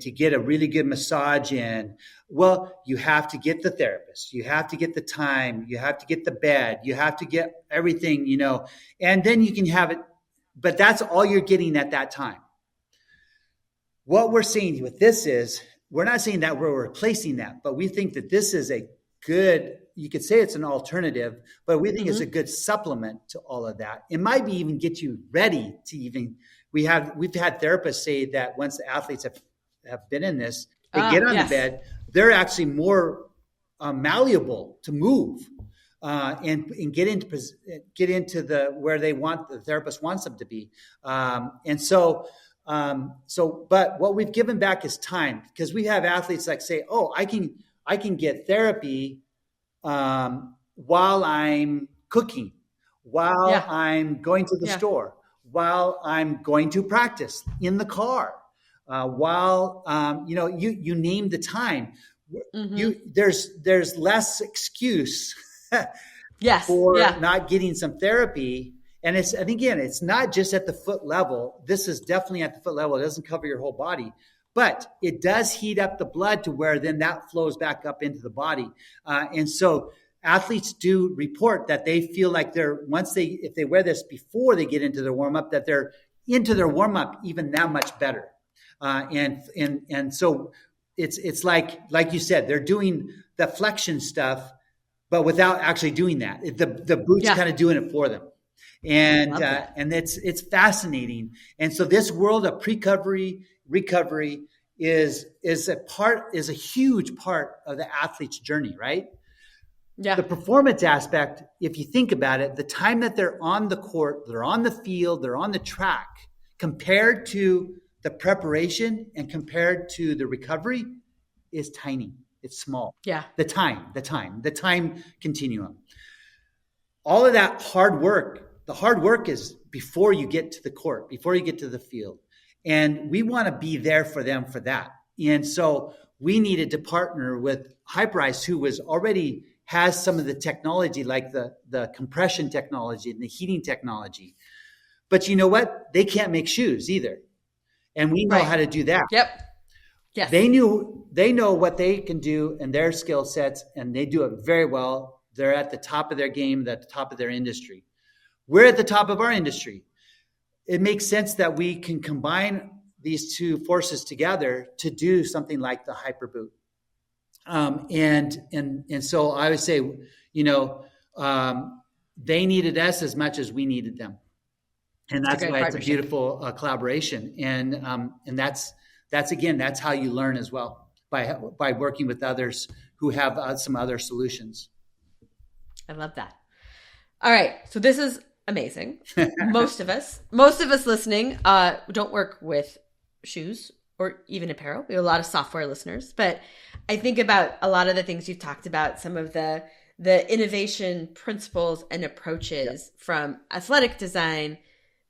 to get a really good massage in. Well, you have to get the therapist, you have to get the time, you have to get the bed, you have to get everything, and then you can have it, but that's all you're getting at that time. What we're seeing with this is we're not saying that we're replacing that, but we think that this is a good, you could say it's an alternative, but we think it's a Mm-hmm. good supplement to all of that. It might be even get you ready to even, we've had therapists say that once the athletes have been in this, they get Ah, on the yes. bed, they're actually more malleable to move and get into the where they want the therapist wants them to be. But what we've given back is time because we have athletes like say, oh, I can get therapy while I'm cooking, while Yeah. I'm going to the Yeah. store, while I'm going to practice in the car, while you name the time. Mm-hmm. There's less excuse Yes. for Yeah. not getting some therapy. And again, it's not just at the foot level. This is definitely at the foot level. It doesn't cover your whole body, but it does heat up the blood to where then that flows back up into the body. And so athletes do report that they feel like if they wear this before they get into their warm up, that they're into their warm up even that much better. And so it's like you said, they're doing the flexion stuff, but without actually doing that. The boot's kind of doing it for them. And it's fascinating. And so this world of recovery is a huge part of the athlete's journey, right? Yeah. The performance aspect, if you think about it, the time that they're on the court, they're on the field, they're on the track, compared to the preparation and compared to the recovery is tiny. It's small. Yeah. The time continuum. All of that hard work, the hard work is before you get to the court, before you get to the field. And we want to be there for them for that. And so we needed to partner with Hyperice, who has some of the technology, like the compression technology and the heating technology. But you know what? They can't make shoes either. And we know how to do that. Yep. Yes. They know what they can do and their skill sets, and they do it very well. They're at the top of their game, at the top of their industry. We're at the top of our industry. It makes sense that we can combine these two forces together to do something like the Hyperboot. And so I would say, they needed us as much as we needed them. And that's why it's a beautiful collaboration. And that's how you learn as well, by working with others who have some other solutions. I love that. All right. So this is amazing. Most of us listening don't work with shoes or even apparel. We have a lot of software listeners, but I think about a lot of the things you've talked about, some of the innovation principles and approaches from athletic design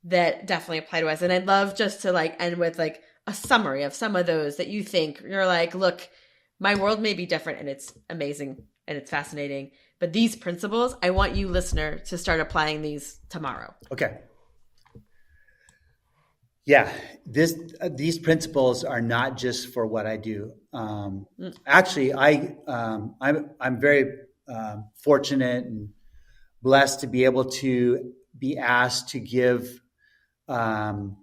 that definitely apply to us. And I'd love just to end with a summary of some of those that you think you're like, look, my world may be different and it's amazing and it's fascinating, but these principles, I want you, listener, to start applying these tomorrow. Okay. Yeah, these principles are not just for what I do. Actually, I'm very fortunate and blessed to be able to be asked to give kind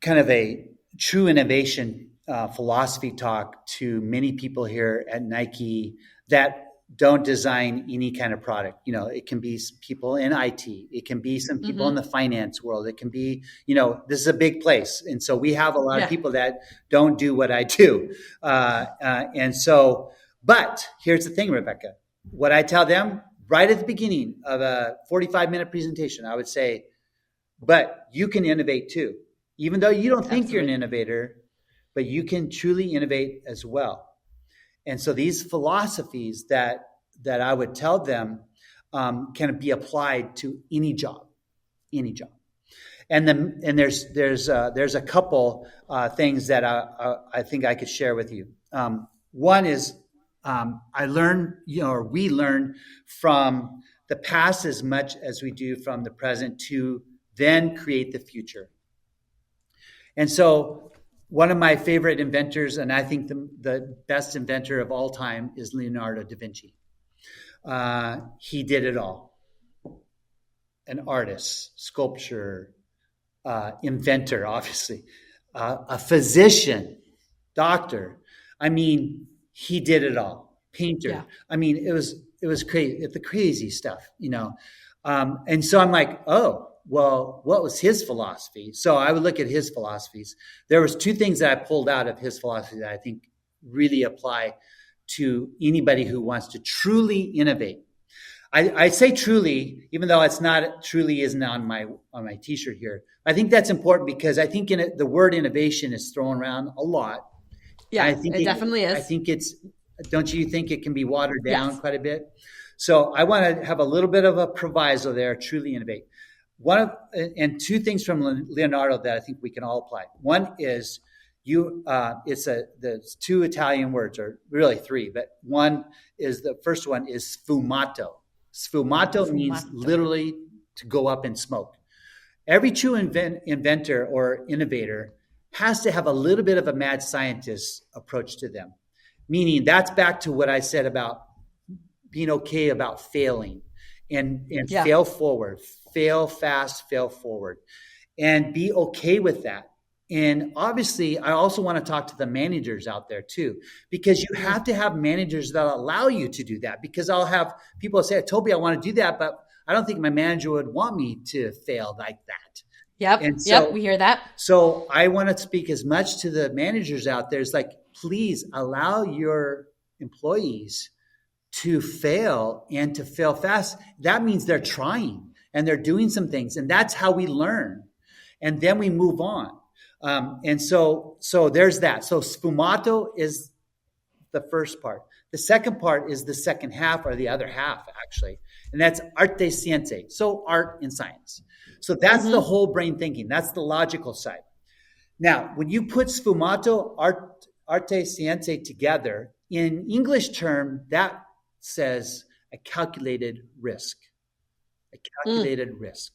of a true innovation philosophy talk to many people here at Nike that don't design any kind of product. It can be people in IT. It can be some people in the finance world. It can be, this is a big place. And so we have a lot of people that don't do what I do. But here's the thing, Rebecca, what I tell them right at the beginning of a 45-minute presentation, I would say, but you can innovate too, even though you don't think you're an innovator, but you can truly innovate as well. And so these philosophies that I would tell them can be applied to any job. And there's a couple things that I think I could share with you. One is I learn, or we learn from the past as much as we do from the present to then create the future. And so one of my favorite inventors, and I think the best inventor of all time, is Leonardo da Vinci. He did it all. An artist, sculptor, inventor, obviously, a physician, doctor. I mean, he did it all. Painter. Yeah. I mean, it was crazy. The crazy stuff, And so I'm like, oh, well, what was his philosophy? So I would look at his philosophies. There was two things that I pulled out of his philosophy that I think really apply to anybody who wants to truly innovate. I say truly, even though truly isn't on my t-shirt here. I think that's important because I think the word innovation is thrown around a lot. Yeah, I think it definitely is. I think don't you think it can be watered down quite a bit? So I want to have a little bit of a proviso there, truly innovate. Two things from Leonardo that I think we can all apply. One is there's two Italian words, or really three, but the first one is sfumato. Sfumato means literally to go up in smoke. Every true inventor or innovator has to have a little bit of a mad scientist approach to them. Meaning that's back to what I said about being okay about failing and fail forward, fail fast, fail forward, and be okay with that. And obviously, I also want to talk to the managers out there too, because you have to have managers that allow you to do that. Because I'll have people say, Tobie, I want to do that, but I don't think my manager would want me to fail like that. Yep. And Yep. We hear that. so I want to speak as much to the managers out there. It's like, please allow your employees to fail and to fail fast. That means they're trying and they're doing some things. And that's how we learn. And then we move on. And so there's that. So sfumato is the first part. The second part is the second half, or the other half, actually. And that's arte science. So art and science. So that's the whole brain thinking. That's the logical side. Now, when you put sfumato, arte science together, in English term, that says a calculated risk. A calculated risk.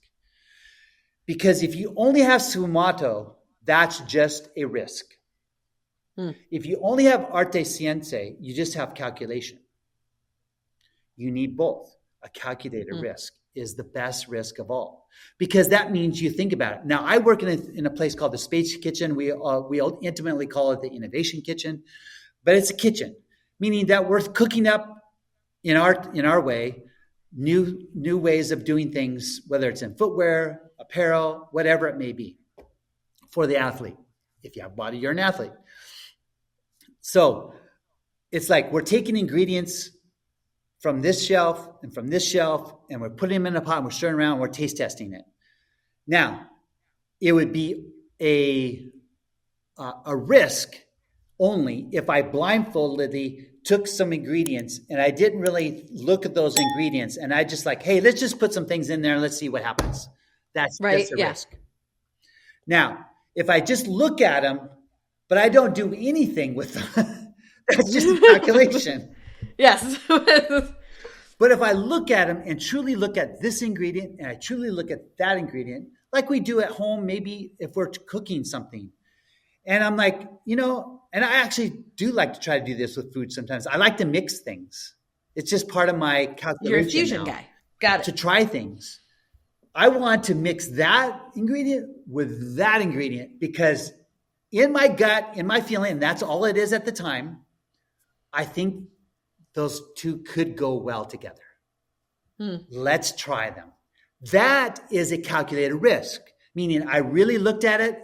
Because if you only have sfumato, that's just a risk. If you only have arte science, you just have calculation. You need both. A calculated risk is the best risk of all, because that means you think about it. Now, I work in a place called the Space Kitchen. We intimately call it the Innovation Kitchen, but it's a kitchen, meaning that we're cooking up in our way new ways of doing things, whether it's in footwear, apparel, whatever it may be, for the athlete. If you have a body, you're an athlete. So it's like we're taking ingredients from this shelf and from this shelf, and we're putting them in a pot, and we're stirring around, and we're taste testing it. Now, it would be a risk only if I blindfoldedly took some ingredients and I didn't really look at those ingredients, and I just like, hey, let's just put some things in there and let's see what happens. That's a risk. Now, if I just look at them, but I don't do anything with them, that's just a calculation. Yes. But if I look at them and truly look at this ingredient and I truly look at that ingredient, like we do at home, maybe if we're cooking something, and I'm like, and I actually do like to try to do this with food sometimes. I like to mix things. It's just part of my calculation. You're a fusion guy. Got it. To try things. I want to mix that ingredient with that ingredient, because in my gut, in my feeling, and that's all it is at the time, I think those two could go well together. Let's try them. That is a calculated risk, meaning I really looked at it.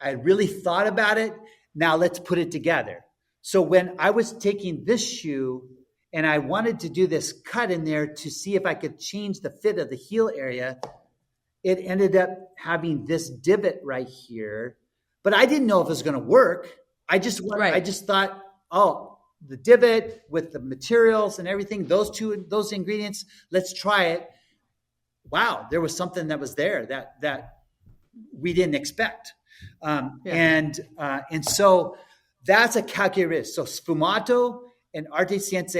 I really thought about it. Now let's put it together. So when I was taking this shoe and I wanted to do this cut in there to see if I could change the fit of the heel area, it ended up having this divot right here, but I didn't know if it was going to work. I just thought, the divot with the materials and everything, those ingredients, let's try it. Wow, there was something that was there that we didn't expect. And so that's a calculated risk. So sfumato and arte science,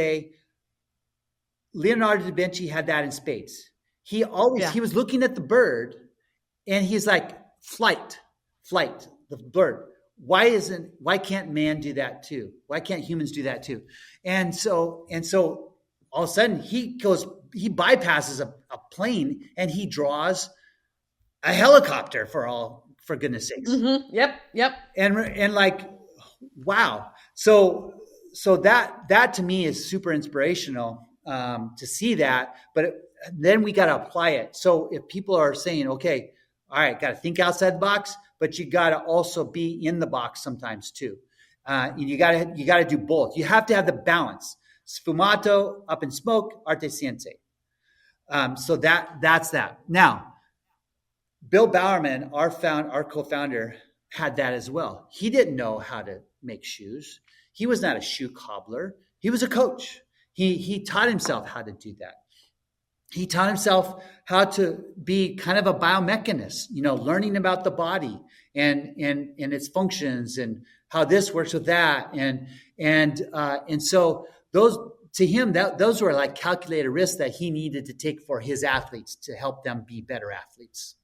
Leonardo da Vinci had that in spades. He was looking at the bird and he's like, flight, the bird. Why can't man do that too? Why can't humans do that too? And so all of a sudden he bypasses a plane and he draws a helicopter for goodness sakes. Mm-hmm. Yep. And like, wow. So that to me is super inspirational to see that, but then we got to apply it. So if people are saying, okay, all right, got to think outside the box, but you got to also be in the box sometimes too. You got to do both. You have to have the balance. Sfumato, up in smoke, arte science. So that's that. Now, Bill Bowerman, our co-founder, had that as well. He didn't know how to make shoes. He was not a shoe cobbler. He was a coach. He taught himself how to do that. He taught himself how to be kind of a biomechanist, learning about the body and its functions and how this works with that. And so those, to him, those were like calculated risks that he needed to take for his athletes to help them be better athletes.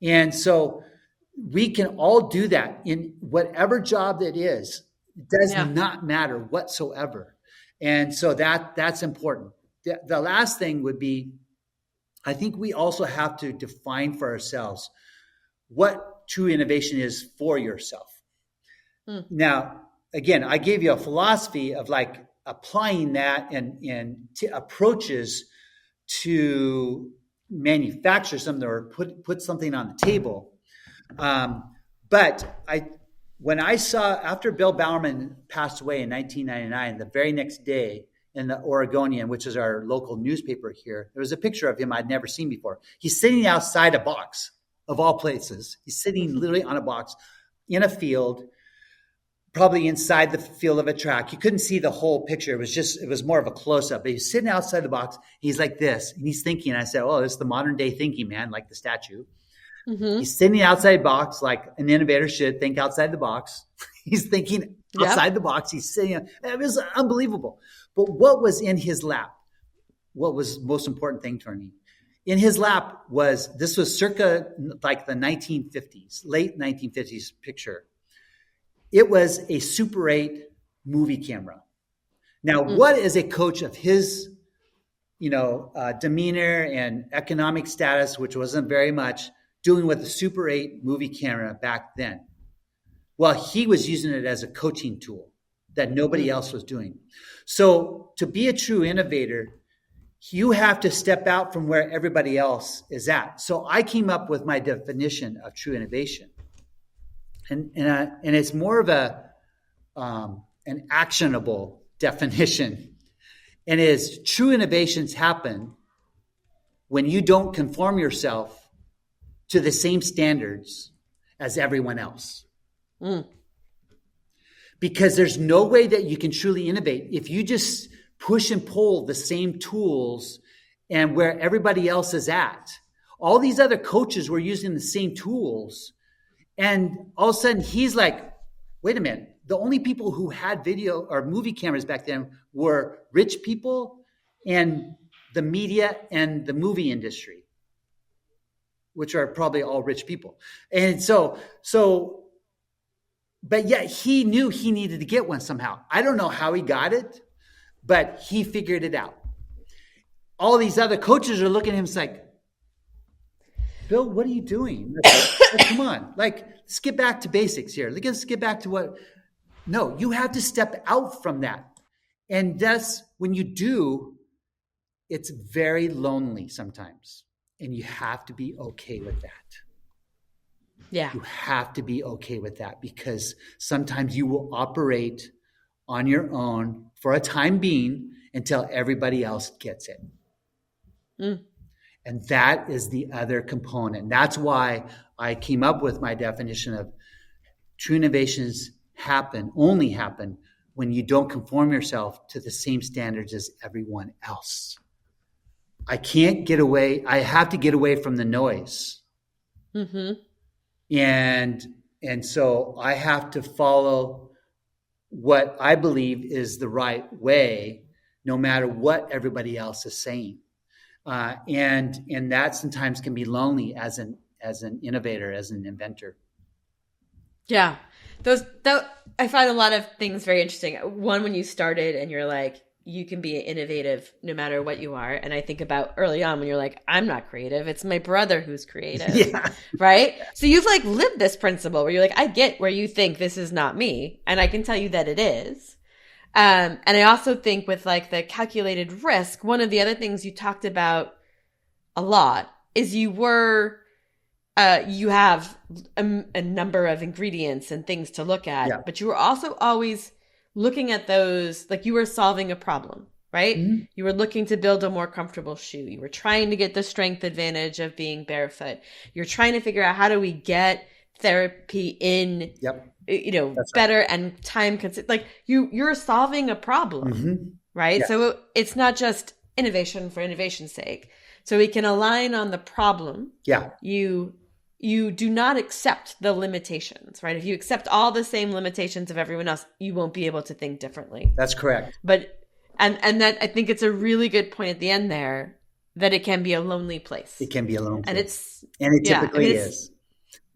And so we can all do that in whatever job it is. It does not matter whatsoever. And so that's important. The last thing would be, I think we also have to define for ourselves what true innovation is for yourself. Now, again, I gave you a philosophy of like applying that and approaches to manufacture something or put something on the table. But when I saw, after Bill Bowerman passed away in 1999, the very next day in the Oregonian, which is our local newspaper here, there was a picture of him I'd never seen before. He's sitting outside a box, of all places. He's sitting literally on a box in a field, probably inside the field of a track. You couldn't see the whole picture. It was more of a close-up. But he's sitting outside the box. He's like this, and he's thinking. I said, oh, this is the modern day thinking, man, like the statue. Mm-hmm. He's sitting outside the box like an innovator should think outside the box. He's thinking outside the box. He's sitting. It was unbelievable. But what was in his lap? What was the most important thing to me? In his lap was circa like the 1950s, late 1950s picture. It was a Super 8 movie camera. Now, what is a coach of his, demeanor and economic status, which wasn't very much, doing with the Super 8 movie camera back then? Well, he was using it as a coaching tool that nobody else was doing. So to be a true innovator, you have to step out from where everybody else is at. So I came up with my definition of true innovation. And it's more of an actionable definition. And it is true innovations happen when you don't conform yourself to the same standards as everyone else. Because there's no way that you can truly innovate if you just push and pull the same tools and where everybody else is at. All these other coaches were using the same tools. And all of a sudden he's like, wait a minute. The only people who had video or movie cameras back then were rich people and the media and the movie industry, which are probably all rich people. And but yet he knew he needed to get one somehow. I don't know how he got it, but he figured it out. All these other coaches are looking at him, it's like, Bill, what are you doing? Come on. Let's get back to basics here. Let's get back to what. No, you have to step out from that. And that's when you do, it's very lonely sometimes. And you have to be okay with that. Yeah. You have to be okay with that because sometimes you will operate on your own for a time being until everybody else gets it. And that is the other component. That's why I came up with my definition of true innovations only happen when you don't conform yourself to the same standards as everyone else. I can't get away. I have to get away from the noise. Mm-hmm. And so I have to follow what I believe is the right way, no matter what everybody else is saying. And that sometimes can be lonely as an innovator, as an inventor. Yeah. I find a lot of things very interesting. One, when you started and you're like, you can be innovative no matter what you are. And I think about early on when you're like, I'm not creative. It's my brother who's creative. Yeah. Right? So you've lived this principle where you're like, I get where you think this is not me. And I can tell you that it is. And I also think with the calculated risk, one of the other things you talked about a lot is you have a number of ingredients and things to look at, but you were also always looking at those, you were solving a problem, right? Mm-hmm. You were looking to build a more comfortable shoe. You were trying to get the strength advantage of being barefoot. You're trying to figure out how do we get therapy in, better right. And time consistent. You're solving a problem, right? Yes. So it's not just innovation for innovation's sake. So we can align on the problem. Yeah. You do not accept the limitations, right? If you accept all the same limitations of everyone else, you won't be able to think differently. That's correct. But and that I think it's a really good point at the end there that it can be a lonely place. It can be a lonely place. And it typically is.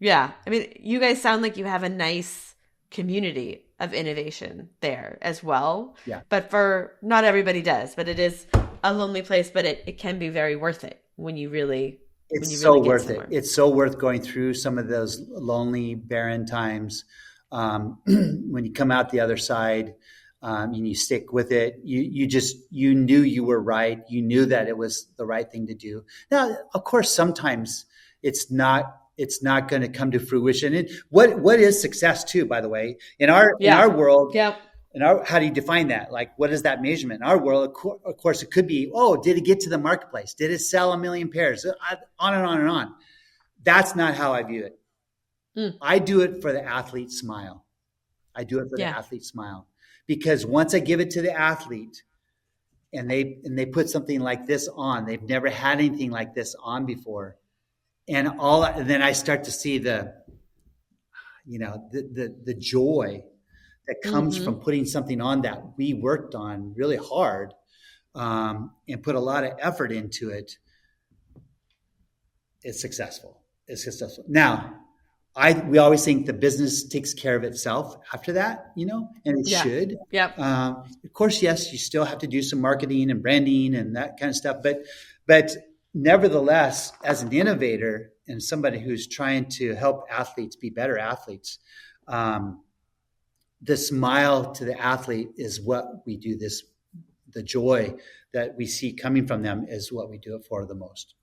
Yeah. I mean, you guys sound like you have a nice community of innovation there as well. Yeah. But not everybody does, but it is a lonely place, but it can be very worth it when you really when It's you so really get worth it. somewhere. It's so worth going through some of those lonely, barren times. When you come out the other side, and you stick with it, you knew you were right. You knew that it was the right thing to do. Now, of course, sometimes it's not going to come to fruition. And what is success too, by the way, in our world, Yeah. how do you define that? Like, what is that measurement? In our world, of course, it could be, oh, did it get to the marketplace? Did it sell 1 million pairs? On and on and on. That's not how I view it. I do it for the athlete smile. I do it for the athlete smile, because once I give it to the athlete and they put something like this on, they've never had anything like this on before. And then I start to see the joy that comes from putting something on that we worked on really hard, and put a lot of effort into it. It's successful. Now, we always think the business takes care of itself after that, and it should. Yep. Of course, yes, you still have to do some marketing and branding and that kind of stuff. But nevertheless, as an innovator and somebody who's trying to help athletes be better athletes, the smile to the athlete is what we do this. The joy that we see coming from them is what we do it for the most.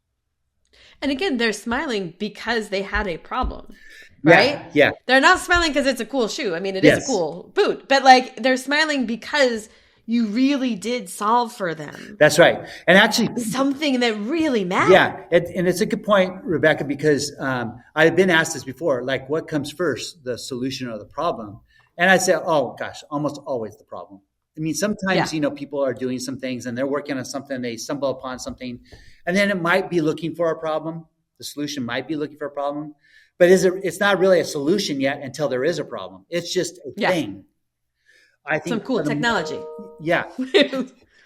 And again, they're smiling because they had a problem, right? Yeah. They're not smiling because it's a cool shoe. I mean, it is a cool boot, but like they're smiling because you really did solve for them. That's right. And actually, something that really matters. Yeah. And it's a good point, Rebecca, because I've been asked this before, like, what comes first, the solution or the problem? And I say, oh gosh, almost always the problem. I mean, sometimes, people are doing some things and they're working on something, they stumble upon something, and then it might be looking for a problem. The solution might be looking for a problem, but it's not really a solution yet until there is a problem. It's just a thing. I think some cool technology.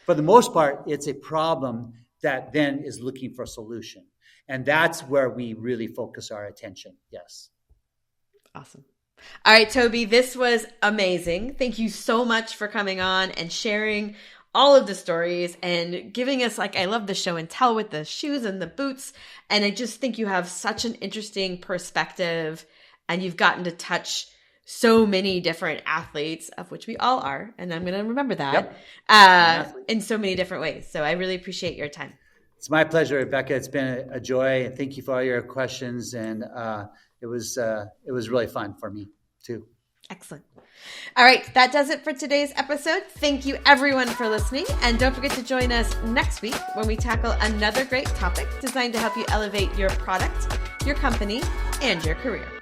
For the most part, it's a problem that then is looking for a solution. And that's where we really focus our attention. Yes. Awesome. All right, Tobie, this was amazing. Thank you so much for coming on and sharing all of the stories and giving us, I love the show and tell with the shoes and the boots. And I just think you have such an interesting perspective, and you've gotten to touch so many different athletes, of which we all are. And I'm going to remember that in so many different ways. So I really appreciate your time. It's my pleasure, Rebecca. It's been a joy. And thank you for all your questions. And it was really fun for me too. Excellent. All right. That does it for today's episode. Thank you everyone for listening. And don't forget to join us next week when we tackle another great topic designed to help you elevate your product, your company, and your career.